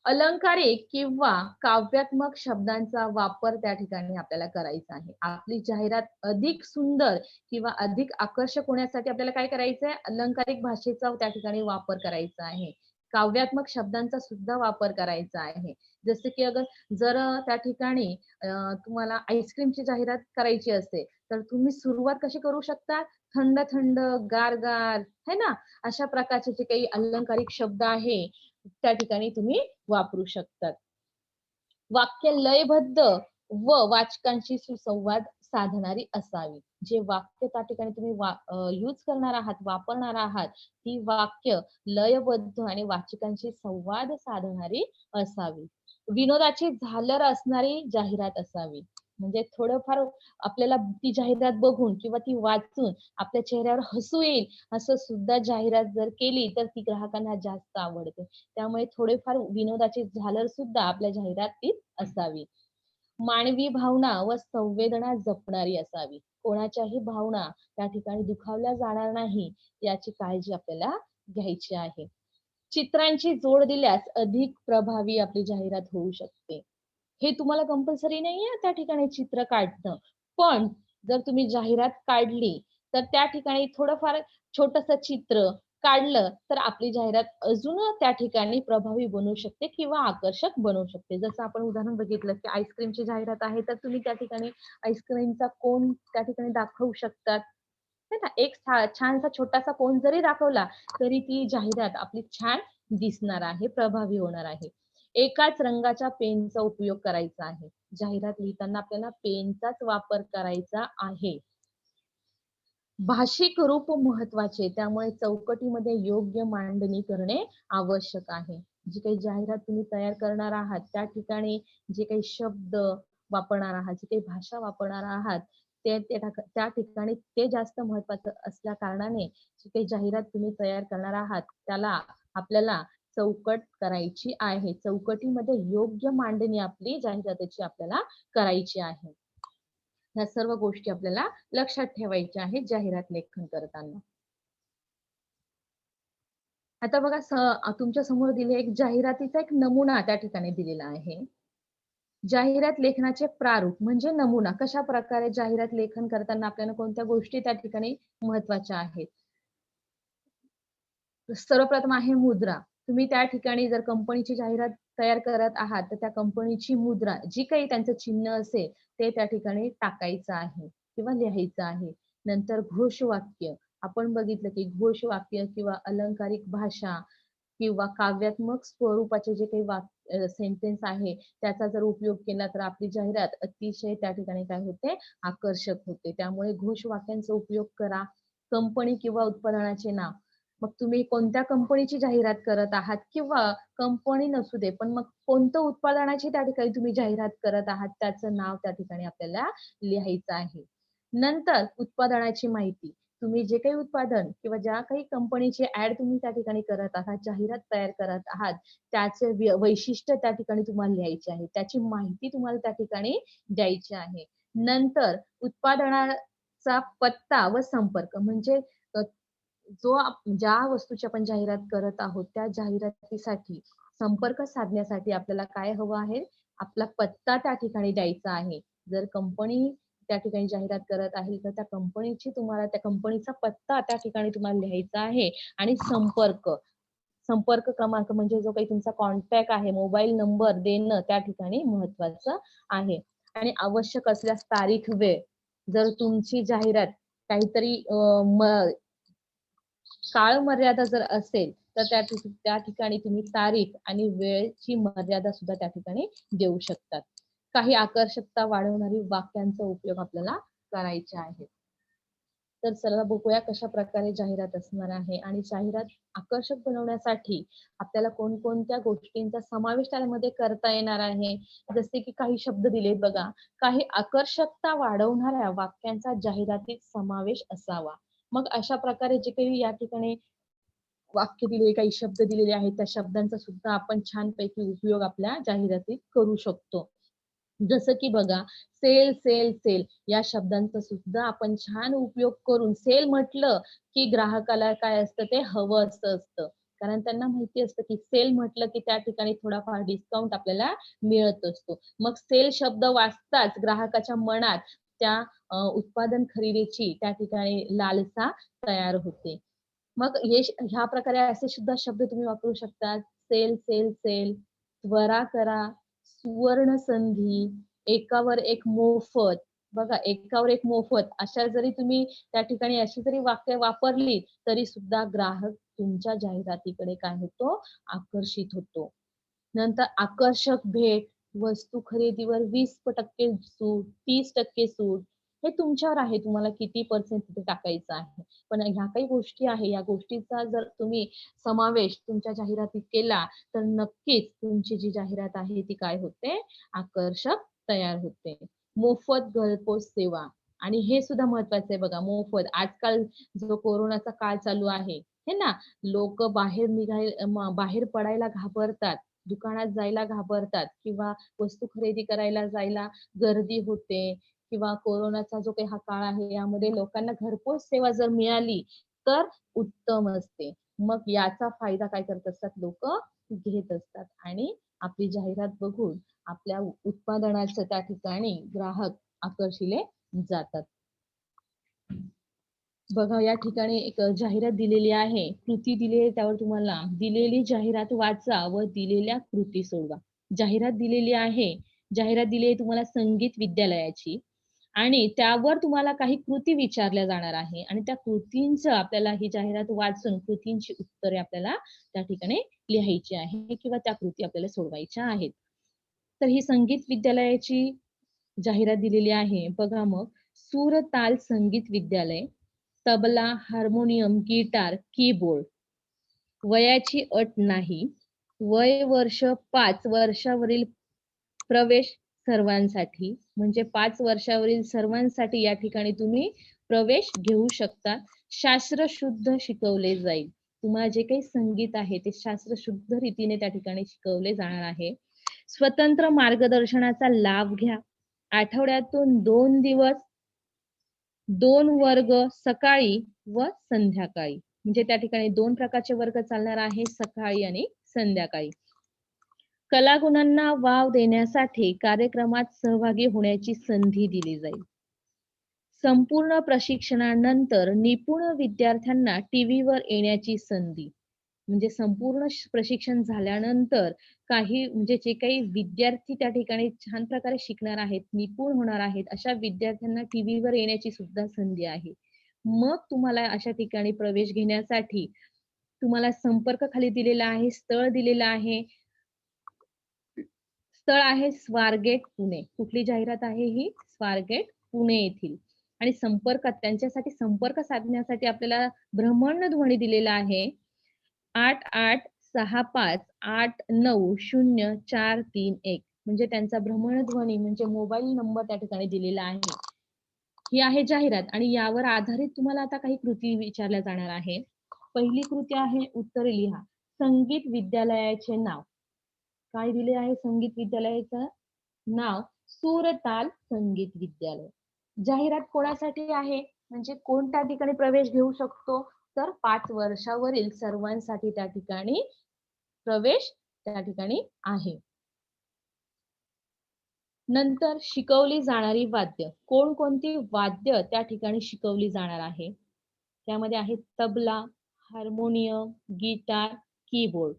अलंकारिक किंवा काव्यात्मक शब्दांचा वापर त्या ठिकाणी आपल्याला करायचा आहे. आपली जाहिरात अधिक सुंदर किंवा अधिक आकर्षक होण्यासाठी आपल्याला काय करायचंय? अलंकारिक भाषेचा त्या ठिकाणी वापर करायचा आहे. काव्यात्मक शब्दांचा सुद्धा वापर करायचा आहे. जसे की जर त्या ठिकाणी तुम्हाला आईस्क्रीमची जाहिरात करायची असेल, तर तुम्ही सुरुवात कशी करू शकता? थंड, थंड, गार, गार, है ना? अशा प्रकारचे जे काही अलंकारिक शब्द आहे, त्या ठिकाणी तुम्ही वापरू शकतात. वाक्य लयबद्ध व वाचकांशी सुसंवाद साधणारी असावी. जे वाक्य त्या ठिकाणी तुम्ही यूज करणार आहात, वापरणार आहात, ती वाक्य लयबद्ध आणि वाचकांशी संवाद साधणारी असावी. विनोदाची झालर असणारी जाहिरात असावी. म्हणजे थोडंफार आपल्याला ती जाहिरात बघून किंवा ती वाचून आपल्या चेहऱ्यावर हसू येईल असं सुद्धा जाहिरात जर केली, तर ती ग्राहकांना जास्त आवडते. त्यामुळे थोडेफार विनोदाची झालर सुद्धा आपल्या जाहिरातीत असावी. मानवी भावना व संवेदना जपणारी असावी. कोणाच्याही भावना त्या ठिकाणी दुखावल्या जाणार नाही याची काळजी आपल्याला घ्यायची आहे. चित्रांची जोड दिल्यास अधिक प्रभावी आपली जाहिरात होऊ शकते. हे तुम्हाला कंपल्सरी नाहीये त्या ठिकाणी चित्र काढणं. पण जर तुम्ही जाहिरात काढली, तर त्या ठिकाणी थोडंफार छोटंसं चित्र काढलं, तर आपली जाहिरात अजून त्या ठिकाणी प्रभावी बनू शकते किंवा आकर्षक बनू शकते. जसं आपण उदाहरण बघितलं, की आईस्क्रीमची जाहिरात आहे, तर तुम्ही त्या ठिकाणी आईस्क्रीमचा कोन त्या ठिकाणी दाखवू शकतात. है ना? एक छानसा छोटासा कोन जरी दाखवला, तरी ती जाहिरात आपली छान दिसणार आहे, प्रभावी होणार आहे. एकाच रंगाच्या पेनचा उपयोग करायचा आहे. जाहिरात लिहिताना आपल्याला पेनचाच वापर करायचा आहे. भाषिक रूप महत्वाचे, त्यामुळे चौकटीमध्ये योग्य मांडणी करणे आवश्यक आहे. जी काही जाहिरात तुम्ही तयार करणार आहात, त्या ठिकाणी जे काही शब्द वापरणार आहात, जी काही भाषा वापरणार आहात, त्या ठिकाणी ते जास्त महत्वाचं असल्या कारणाने जी काही जाहिरात तुम्ही तयार करणार आहात, त्याला आपल्याला चौकट करायची आहे. चौकटीमध्ये योग्य मांडणी आपली जाहिरातीची आपल्याला करायची आहे. ह्या सर्व गोष्टी आपल्याला लक्षात ठेवायच्या आहेत जाहिरात लेखन करताना. आता बघा तुमच्या समोर दिले एक जाहिरातीचा एक नमुना त्या ठिकाणी दिलेला आहे. जाहिरात लेखनाचे प्रारूप म्हणजे नमुना. कशाप्रकारे जाहिरात लेखन करताना आपल्याला कोणत्या गोष्टी त्या ठिकाणी महत्त्वाच्या आहेत. सर्वप्रथम आहे मुद्रा. तुम्ही त्या ठिकाणी जर कंपनीची जाहिरात तयार करत आहात, तर त्या कंपनीची मुद्रा, जी काही त्यांचं चिन्ह असेल, ते त्या ठिकाणी टाकायचं आहे किंवा लिहायचं आहे. नंतर घोषवाक्य. आपण बघितलं की घोषवाक्य किंवा अलंकारिक भाषा किंवा काव्यात्मक स्वरूपाचे जे काही सेंटेन्स आहे, त्याचा जर उपयोग केला, तर आपली जाहिरात अतिशय त्या ठिकाणी काय होते, आकर्षक होते. त्यामुळे घोषवाक्यांचा उपयोग करा. कंपनी किंवा उत्पादनाचे नाव. मग तुम्ही कोणत्या कंपनीची जाहिरात करत आहात किंवा कंपनी नसू दे, पण मग कोणतं उत्पादनाची त्या ठिकाणी तुम्ही जाहिरात करत आहात, त्याचं नाव त्या ठिकाणी आपल्याला लिहायचं आहे. नंतर उत्पादनाची माहिती. तुम्ही जे काही उत्पादन किंवा ज्या काही कंपनीची ॲड तुम्ही त्या ठिकाणी करत आहात, जाहिरात तयार करत आहात, त्याचे वैशिष्ट्य त्या ठिकाणी तुम्हाला लिहायचे आहे. त्याची माहिती तुम्हाला त्या ठिकाणी द्यायची आहे. नंतर उत्पादनाचा पत्ता व संपर्क म्हणजे अ, ज्या वस्तूची आपण जाहिरात करत आहोत, त्या जाहिरातीसाठी संपर्क साधण्यासाठी आपल्याला काय हवं आहे? आपला पत्ता त्या ठिकाणी द्यायचा आहे. जर कंपनी त्या ठिकाणी जाहिरात करत आहे तर त्या कंपनीची तुम्हाला त्या कंपनीचा पत्ता त्या ठिकाणी तुम्हाला लिहायचा आहे आणि संपर्क क्रमांक म्हणजे जो काही तुमचा कॉन्टॅक्ट आहे, मोबाईल नंबर देणं त्या ठिकाणी महत्वाचं आहे. आणि आवश्यक असल्यास तारीख, वेळ, जर तुमची जाहिरात काहीतरी काळ मर्यादा जर असेल तर त्या ठिकाणी तुम्ही तारीख आणि वेळची मर्यादा सुद्धा त्या ठिकाणी देऊ शकतात. काही आकर्षकता वाढवणारी वाक्यांचा उपयोग आपल्याला करायचे आहे. तर चला बघूया कशा प्रकारे जाहिरात असणार आहे आणि जाहिरात आकर्षक बनवण्यासाठी आपल्याला कोणकोणत्या गोष्टींचा समावेश त्यामध्ये करता येणार आहे. जसे की काही शब्द दिलेत बघा, काही आकर्षकता वाढवणाऱ्या वाक्यांचा जाहिरातीत समावेश असावा. मग अशा प्रकारे जे काही या ठिकाणी वाक्य दिले, काही शब्द दिलेले आहेत, त्या शब्दांचा सुद्धा आपण छानपैकी उपयोग आपल्या जाहिरातीत करू शकतो. जसं की बघा, सेल, सेल, सेल या शब्दांचा सुद्धा आपण छान उपयोग करून सेल म्हटलं की ग्राहकाला काय असतं ते हवं असतं. कारण त्यांना माहिती असतं की सेल म्हटलं की त्या ठिकाणी थोडाफार डिस्काउंट आपल्याला मिळत असतो. मग सेल शब्द वाचताच ग्राहकाच्या मनात त्या उत्पादन खरेदीची त्या ठिकाणी लालसा तयार होते. मग ह्या प्रकारे असे सुद्धा शब्द तुम्ही वापरू शकता. सेल, सेल, सेल, त्वरा करा, सुवर्ण संधी, एकावर एक मोफत. बघा, एकावर एक मोफत अशा जरी तुम्ही त्या ठिकाणी अशी जरी वाक्य वापरली तरी सुद्धा ग्राहक तुमच्या जाहिरातीकडे काय होतो, आकर्षित होतो. नंतर आकर्षक भेट, वस्तू खरेदीवर 20% सूट, 30% सूट. हे तुमच्यावर आहे तुम्हाला किती पर्सेंट तिथे टाकायचं आहे. पण ह्या काही गोष्टी आहे, या गोष्टीचा जर तुम्ही समावेश तुमच्या जाहिरातीत केला तर नक्कीच तुमची जी जाहिरात आहे ती काय होते, आकर्षक तयार होते. मोफत घरपोच सेवा आणि हे सुद्धा महत्वाचं आहे बघा, मोफत. आजकाल जो कोरोनाचा काळ चालू आहे, हे ना, लोक बाहेर पडायला घाबरतात, दुकानात जायला घाबरतात किंवा वस्तू खरेदी करायला जायला गर्दी होते किंवा कोरोनाचा जो काही हा काळ आहे यामध्ये लोकांना घरपोच सेवा जर मिळाली तर उत्तम असते. मग याचा फायदा काय करत असतात लोक, घेत असतात आणि आपली जाहिरात बघून आपल्या उत्पादनाचं त्या ठिकाणी ग्राहक आकर्षिले जातात. बघा, या ठिकाणी एक जाहिरात दिलेली आहे, कृती दिली आहे, त्यावर तुम्हाला दिलेली जाहिरात वाचा व दिलेल्या कृती सोडवा. जाहिरात दिलेली आहे, जाहिरात दिली आहे तुम्हाला संगीत विद्यालयाची आणि त्यावर तुम्हाला काही कृती विचारल्या जाणार आहे आणि त्या कृतींचं आपल्याला ही जाहिरात वाचून कृतींची उत्तरे आपल्याला त्या ठिकाणी लिहायची आहे किंवा त्या कृती आपल्याला सोडवायच्या आहेत. तर ही संगीत विद्यालयाची जाहिरात दिलेली आहे. बघा मग, सूर ताल संगीत विद्यालय, तबला, हार्मोनियम, गिटार, कीबोर्ड. वयाची अट नाही. वय वर्ष 5 वर्षावरील प्रवेश सर्वांसाठी. म्हणजे 5 वर्षावरील सर्वांसाठी या ठिकाणी तुम्ही प्रवेश घेऊ शकता. शास्त्र शुद्ध शिकवले जाईल. तुम्हाला जे काही संगीत आहे ते शास्त्र शुद्ध रीतीने त्या ठिकाणी शिकवले जाणार आहे. स्वतंत्र मार्गदर्शनाचा लाभ घ्या. आठवड्यातून 2 दिवस 2 वर्ग सकाळी व संध्याकाळी. म्हणजे त्या ठिकाणी 2 प्रकारचे वर्ग चालणार आहे, सकाळी आणि संध्याकाळी. कलागुणांना वाव देण्यासाठी कार्यक्रमात सहभागी होण्याची संधी दिली जाईल. संपूर्ण प्रशिक्षणानंतर निपुण विद्यार्थ्यांना टीव्हीवर येण्याची संधी. म्हणजे संपूर्ण प्रशिक्षण झाल्यानंतर काही म्हणजे जे काही विद्यार्थी त्या ठिकाणी छान प्रकारे शिकणार आहेत, निपुण होणार आहेत, अशा विद्यार्थ्यांना टीव्हीवर येण्याची सुद्धा संधी आहे. मग तुम्हाला अशा ठिकाणी प्रवेश घेण्यासाठी तुम्हाला संपर्क खाली दिलेला आहे, स्थळ दिलेलं आहे. स्थळ आहे स्वारगेट, पुणे. कुठली जाहिरात आहे ही? स्वारगेट, पुणे येथील. आणि त्यांच्यासाठी संपर्क साधण्यासाठी आपल्याला भ्रमणध्वनी दिलेला आहे 8865890431. म्हणजे त्यांचा भ्रमणध्वनी म्हणजे मोबाईल नंबर त्या ठिकाणी दिलेला आहे. ही आहे जाहिरात आणि यावर आधारित तुम्हाला आता काही कृती विचारल्या जाणार आहे. पहिली कृती आहे, उत्तर लिहा. संगीत विद्यालयाचे नाव. काय दिले आहे संगीत विद्यालयाचं नाव? सूरताल संगीत विद्यालय. जाहिरात कोणासाठी आहे, म्हणजे कोण त्या ठिकाणी प्रवेश घेऊ शकतो? तर 5 वर्षावरील सर्वांसाठी त्या ठिकाणी प्रवेश त्या ठिकाणी आहे. नंतर शिकवली जाणारी वाद्य. कोणकोणती वाद्य त्या ठिकाणी शिकवली जाणार आहे? त्यामध्ये आहे तबला, हार्मोनियम, गिटार, कीबोर्ड.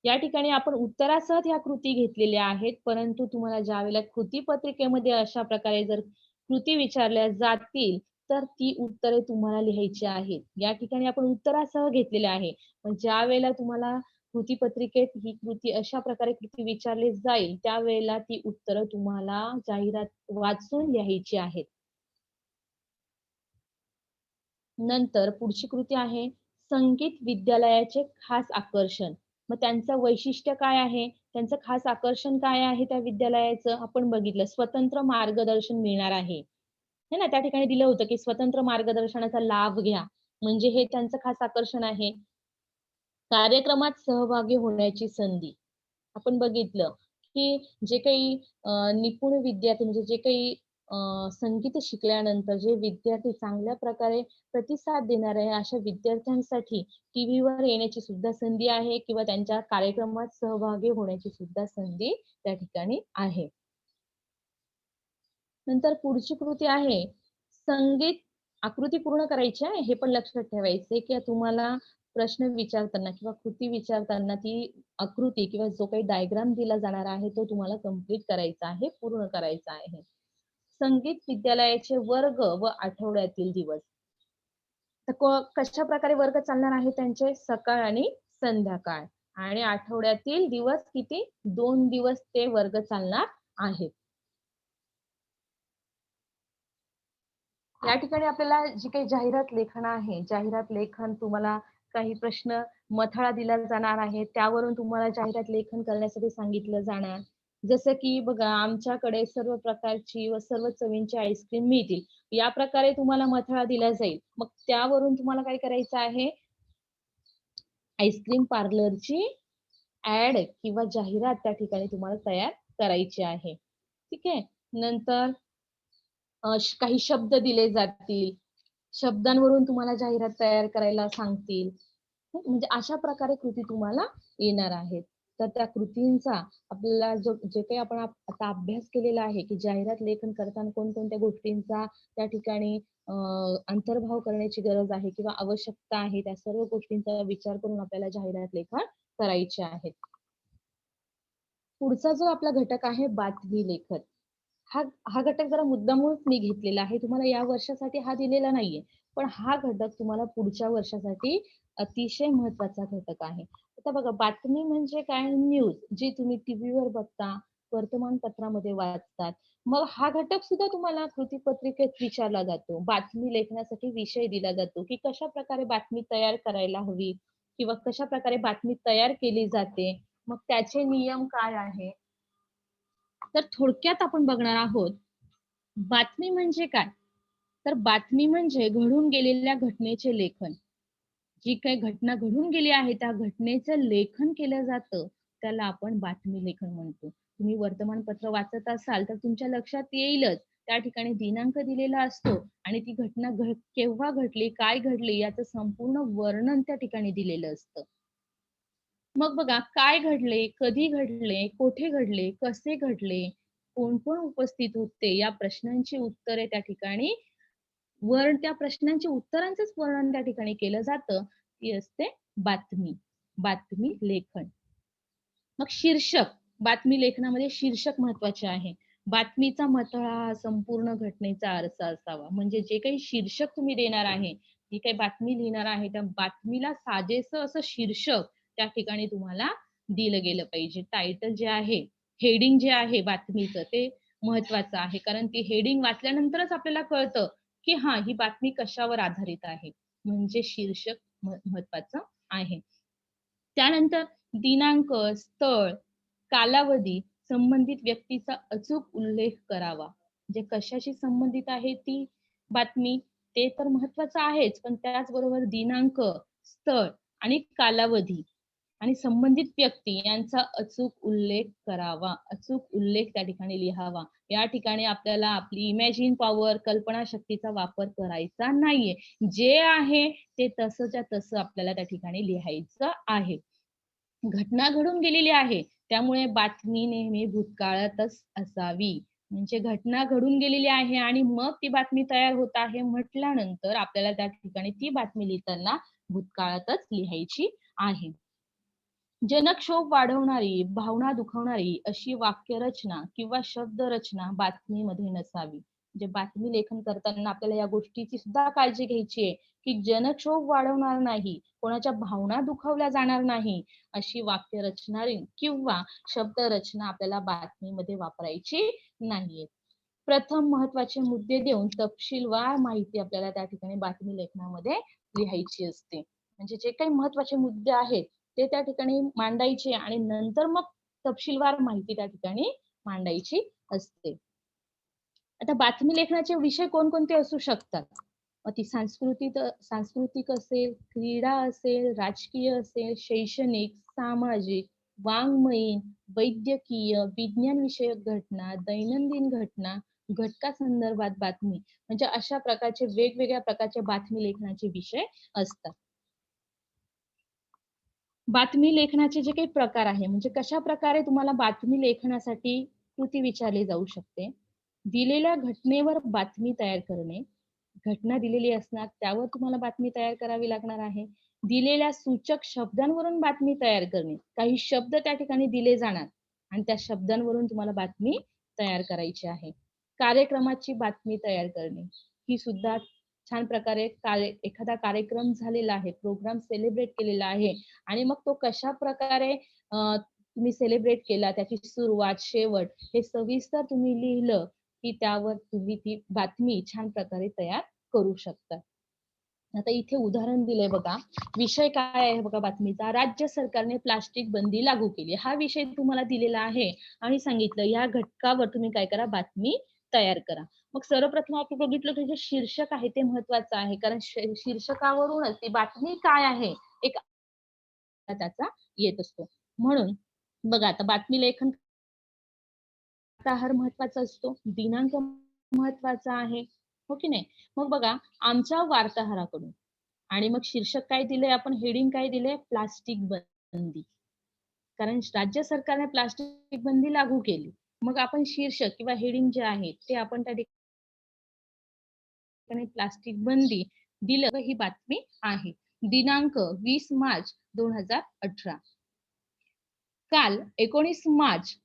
या ठिकाणी आपण उत्तरासह ह्या कृती घेतलेल्या आहेत. परंतु तुम्हाला ज्यावेळेला कृतीपत्रिकेमध्ये अशा प्रकारे जर कृती विचारल्या जातील, तर ती उत्तरे तुम्हाला लिहायची आहेत. या ठिकाणी आपण उत्तरासह घेतलेले आहे. पण ज्यावेळेला तुम्हाला कृतीपत्रिकेत ही कृती अशा प्रकारे कृती विचारली जाईल, त्यावेळेला ती उत्तरं तुम्हाला जाहिरात वाचून लिहायची आहेत. नंतर पुढची कृती आहे संगीत विद्यालयाचे खास आकर्षण. मग त्यांचं वैशिष्ट्य काय आहे? त्यांचं खास आकर्षण काय आहे त्या विद्यालयाचं? आपण बघितलं स्वतंत्र मार्गदर्शन मिळणार आहे. है ना? त्या ठिकाणी दिलं होतं, की स्वतंत्र मार्गदर्शनाचा लाभ घ्या. म्हणजे हे त्यांचं खास आकर्षण आहे. कार्यक्रमात सहभागी होण्याची संधी. आपण बघितलं, की जे काही निपुण विद्यार्थी म्हणजे जे काही संगीत शिकल्यानंतर जे विद्यार्थी चांगल्या प्रकारे प्रतिसाद देणार आहे, अशा विद्यार्थ्यांसाठी टीव्हीवर येण्याची सुद्धा संधी आहे किंवा त्यांच्या कार्यक्रमात सहभागी होण्याची सुद्धा संधी त्या ठिकाणी आहे. नंतर पुढची कृती आहे संगीत आकृती पूर्ण करायची आहे. हे पण लक्षात ठेवायचं आहे, की तुम्हाला प्रश्न विचारताना किंवा कृती विचारताना ती आकृती किंवा जो काही डायग्राम दिला जाणार आहे, तो तुम्हाला कंप्लीट करायचा आहे, पूर्ण करायचा आहे. संगीत विद्यालयाचे वर्ग व आठवड्यातील दिवस. तर कशाप्रकारे वर्ग चालणार आहे त्यांचे? सकाळ आणि संध्याकाळ आणि आठवड्यातील दिवस किती? 2 दिवस ते वर्ग चालणार आहेत. या ठिकाणी आपल्याला जी काही जाहिरात लेखन आहे, जाहिरात लेखन तुम्हाला काही प्रश्न मथळा दिला जाणार आहे, त्यावरून तुम्हाला जाहिरात लेखन करण्यासाठी सांगितलं जाणार. जसं की बघा, आमच्याकडे सर्व प्रकारची व सर्व चवींची आईस्क्रीम मिळतील. या प्रकारे तुम्हाला मथळा दिला जाईल. मग त्यावरून तुम्हाला काय करायचं आहे, आईस्क्रीम पार्लरची ॲड किंवा जाहिरात त्या ठिकाणी तुम्हाला तयार करायची आहे. ठीक आहे. नंतर काही शब्द दिले जातील. शब्दांवरून तुम्हाला जाहिरात तयार करायला सांगतील. म्हणजे अशा प्रकारे कृती तुम्हाला येणार आहेत. तर त्या कृतींचा आपल्याला जे काही आपण आता अभ्यास केलेला आहे, की जाहिरात लेखन करताना कोणकोणत्या गोष्टींचा त्या ठिकाणी अंतर्भाव करण्याची गरज आहे किंवा आवश्यकता आहे, त्या सर्व गोष्टींचा विचार करून आपल्याला जाहिरात लेखन करायचे आहेत. पुढचा जो आपला घटक आहे बातमी लेखन. हा हा घटक जरा मुद्दामूनच मी घेतलेला आहे. तुम्हाला या वर्षासाठी हा दिलेला नाहीये. पण हा घटक तुम्हाला पुढच्या वर्षासाठी अतिशय महत्त्वाचा घटक आहे. आता बघा बातमी म्हणजे काय? न्यूज जी तुम्ही टीव्हीवर बघता, वर्तमानपत्रामध्ये वाचतात. मग हा घटक सुद्धा तुम्हाला कृतीपत्रिकेत विचारला जातो. बातमी लेखनासाठी विषय दिला जातो, की कशाप्रकारे बातमी तयार करायला हवी किंवा कशाप्रकारे बातमी तयार केली जाते. मग त्याचे नियम काय आहे? तर थोडक्यात आपण बघणार आहोत, बातमी म्हणजे काय? तर बातमी म्हणजे घडून गेलेल्या घटनेचे लेखन. जी काही घटना घडून गेली आहे, त्या घटनेचं लेखन केलं जातं, त्याला आपण बातमी लेखन म्हणतो. तुम्ही वर्तमानपत्र वाचत असाल, तर तुमच्या लक्षात येईलच. त्या ठिकाणी दिनांक दिलेला असतो आणि ती घटना केव्हा घडली, काय घडली याचं संपूर्ण वर्णन त्या ठिकाणी दिलेलं असतं. मग बघा काय घडले, कधी घडले, कोठे घडले, कसे घडले, कोण-कोण उपस्थित होते, या प्रश्नांची उत्तरे त्या ठिकाणी त्या प्रश्नांची उत्तरांचंच वर्णन त्या ठिकाणी केलं जातं. ती असते बातमी. बातमी लेखन. मग शीर्षक, बातमी लेखनामध्ये शीर्षक महत्वाचे आहे. बातमीचा मथळा हा संपूर्ण घटनेचा आरसा असावा. म्हणजे जे काही शीर्षक तुम्ही देणार आहे, जी काही बातमी लिहिणार आहे, त्या बातमीला साजेसं असं शीर्षक त्या ठिकाणी तुम्हाला दिलं गेलं पाहिजे. टायटल जे आहे, हेडिंग जे आहे बातमीचं ते महत्वाचं आहे. कारण ती हेडिंग वाचल्यानंतरच आपल्याला कळतं, की हां, ही बातमी कशावर आधारित आहे. म्हणजे शीर्षक महत्वाचं आहे. त्यानंतर दिनांक, स्थळ, कालावधी, संबंधित व्यक्तीचा अचूक उल्लेख करावा. म्हणजे कशाशी संबंधित आहे ती बातमी ते तर महत्वाचं आहेच, पण त्याचबरोबर दिनांक, स्थळ आणि कालावधी आणि संबंधित व्यक्ती यांचा अचूक उल्लेख करावा. अचूक उल्लेख त्या ठिकाणी लिहावा. या ठिकाणी आपल्याला आपली इमॅजिन पॉवर, कल्पनाशक्तीचा वापर करायचा नाहीये. जे आहे ते तसंच्या तसं आपल्याला त्या ठिकाणी लिहायचं आहे. घटना घडून गेलेली आहे, त्यामुळे बातमी नेहमी भूतकाळातच असावी. म्हणजे घटना घडून गेलेली आहे आणि मग ती बातमी तयार होत आहे म्हटल्यानंतर आपल्याला त्या ठिकाणी ती बातमी लिहिताना भूतकाळातच लिहायची आहे. जनक्षोभ वाढवणारी, भावना दुखवणारी अशी वाक्यरचना किंवा शब्दरचना बातमीमध्ये नसावी. म्हणजे बातमी लेखन करताना आपल्याला या गोष्टीची सुद्धा काळजी घ्यायची आहे, की जनक्षोभ वाढवणार नाही, कोणाच्या भावना दुखावल्या जाणार नाही, अशी वाक्यरचना किंवा शब्दरचना आपल्याला बातमीमध्ये वापरायची नाहीये. प्रथम महत्त्वाचे मुद्दे देऊन तपशीलवार माहिती आपल्याला त्या ठिकाणी बातमी लेखनामध्ये लिहायची असते. म्हणजे जे काही महत्त्वाचे मुद्दे आहेत, ते त्या ठिकाणी मांडायचे आणि नंतर मग तपशीलवार माहिती त्या ठिकाणी मांडायची असते. आता बातमी लेखनाचे विषय कोणकोणते असू शकतात? मग ती सांस्कृतिक असेल, क्रीडा असेल, राजकीय असेल, शैक्षणिक, सामाजिक, वाङ्मयीन, वैद्यकीय, विज्ञान विषयक घटना, दैनंदिन घटना, घटकासंदर्भात बातमी म्हणजे अशा प्रकारचे वेगवेगळ्या प्रकारचे बातमी लेखनाचे विषय असतात. बातमी लेखनाचे जे काही प्रकार आहे, म्हणजे कशा प्रकारे तुम्हाला बातमी लेखनासाठी कृती विचारली जाऊ शकते. दिलेल्या घटनेवर बातमी तयार करणे. घटना दिलेली असणार, त्यावर तुम्हाला बातमी तयार करावी लागणार आहे. दिलेल्या सूचक शब्दांवरून बातमी तयार करणे. काही शब्द त्या ठिकाणी दिले जाणार आणि त्या शब्दांवरून तुम्हाला बातमी तयार करायची आहे. कार्यक्रमाची बातमी तयार करणे. ही सुद्धा छान प्रकारे एखादा कार्यक्रम झालेला आहे, प्रोग्राम सेलिब्रेट केलेला आहे आणि मग तो कशाप्रकारे तुम्ही सेलिब्रेट केला, त्याची सुरुवात, शेवट हे सविस्तर तुम्ही लिहिलं, की त्यावर तुम्ही ती बातमी छान प्रकारे तयार करू शकता. आता इथे उदाहरण दिलंय बघा. विषय काय आहे बघा बातमीचा? राज्य सरकारने प्लास्टिक बंदी लागू केली. हा विषय तुम्हाला दिलेला आहे आणि सांगितलं या घटकावर तुम्ही काय करा, बातमी तयार करा. मग सर्वप्रथम आपण बघितलं की जे शीर्षक आहे ते महत्वाचं आहे. कारण शीर्षकावरूनच ती बातमी काय आहे, एक त्याचा येत असतो. म्हणून बघा आता बातमी लेखन वार्ताहर महत्वाचा असतो, दिनांक महत्वाचा आहे, हो की नाही? मग बघा आमच्या वार्ताहराकडून आणि मग शीर्षक काय दिलंय आपण हेडिंग काय दिलंय? प्लास्टिक बंदी. कारण राज्य सरकारने प्लास्टिक बंदी लागू केली. मग आपण शीर्षक किंवा हेडिंग जे आहे ते आपण त्या ठिकाणी प्लास्टिक बंदी दिलं ही बातमी आहे. दिनांक 20 मार्च 2018. काल 19 मार्च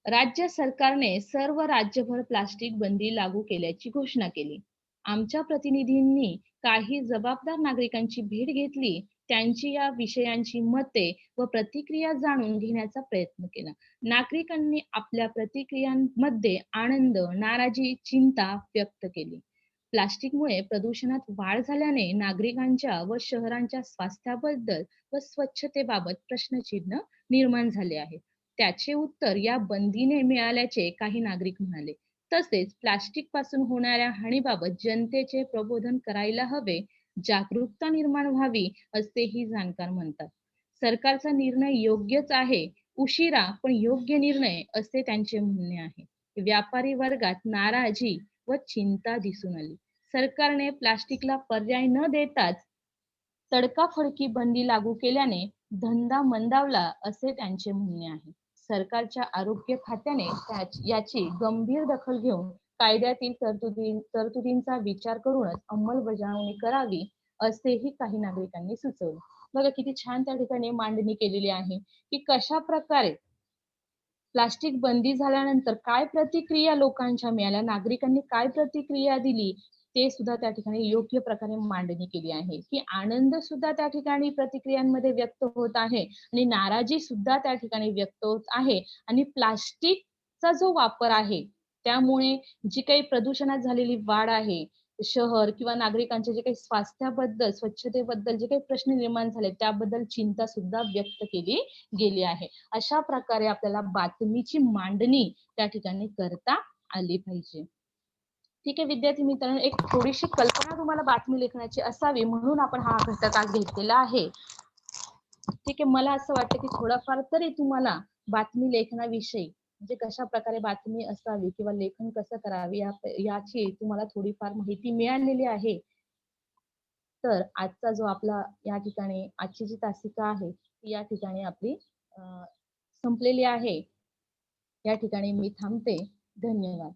राज्य सरकारने सर्व राज्यभर प्लास्टिक बंदी लागू केल्याची घोषणा केली. आमच्या प्रतिनिधींनी काही जबाबदार नागरिकांची भेट घेतली, त्यांची या विषयांची मते व प्रतिक्रिया जाणून घेण्याचा प्रयत्न केला. नागरिकांनी आपल्या प्रतिक्रियांमध्ये आनंद, नाराजी, चिंता व्यक्त केली. प्लास्टिकमुळे प्रदूषणात वाढ झाल्याने नागरिकांच्या व शहरांच्या स्वास्थ्याबद्दल व स्वच्छतेबाबत प्रश्नचिन्ह निर्माण झाले आहे. त्याचे उत्तर या बंदीने मिळाल्याचे काही नागरिक म्हणाले. तसेच प्लास्टिक पासून होणाऱ्या हानीबाबत जनतेचे प्रबोधन करायला हवे, जागरूकता निर्माण व्हावी असेही जाणकार म्हणतात. सरकारचा निर्णय योग्यच आहे, उशिरा पण योग्य निर्णय असे त्यांचे म्हणणे आहे. व्यापारी वर्गात नाराजी व चिंता दिसून आली. सरकारने प्लास्टिकला पर्याय न देताच तडकाफडकी बंदी लागू केल्याने धंदा मंदावला असे त्यांचे म्हणणे आहे. सरकारच्या आरोग्य खात्याने याची गंभीर दखल घेऊन कायद्यातील तरतुदींचा विचार करूनच अंमलबजावणी करावी असेही काही नागरिकांनी सुचवले. बघा किती छान त्या ठिकाणी मांडणी केलेली आहे की कशा प्रकारे प्लास्टिक बंदी झाल्यानंतर काय प्रतिक्रिया लोकांच्या मिळाल्या, नागरिकांनी काय प्रतिक्रिया दिली, ते सुद्धा त्या ठिकाणी योग्य प्रकारे मांडणी केली आहे, की आनंद सुद्धा त्या ठिकाणी प्रतिक्रियांमध्ये व्यक्त होत आहे आणि नाराजी सुद्धा त्या ठिकाणी व्यक्त होत आहे आणि प्लास्टिकचा जो वापर आहे, त्यामुळे जी काही प्रदूषणात झालेली वाढ आहे, शहर किंवा नागरिकांचे जे काही स्वास्थ्याबद्दल, स्वच्छतेबद्दल जे काही प्रश्न निर्माण झाले, त्याबद्दल चिंता सुद्धा व्यक्त केली गेली आहे. अशा प्रकारे आपल्याला बातमीची मांडणी त्या ठिकाणी करता आली पाहिजे. ठीक आहे विद्यार्थी मित्रांनो, एक थोडीशी कल्पना तुम्हाला बातमी लेखनाची असावी म्हणून आपण हा घटक आज घेतलेला आहे. ठीक आहे, मला असं वाटतं की थोडाफार तरी तुम्हाला बातमी लेखनाविषयी म्हणजे कशा प्रकारे बातमी असावी किंवा लेखन कसं करावे याची तुम्हाला थोडीफार माहिती मिळालेली आहे. तर आजचा जो आपला या ठिकाणी आजची जी तासिका आहे ती या ठिकाणी आपली संपलेली आहे. या ठिकाणी मी थांबते. धन्यवाद.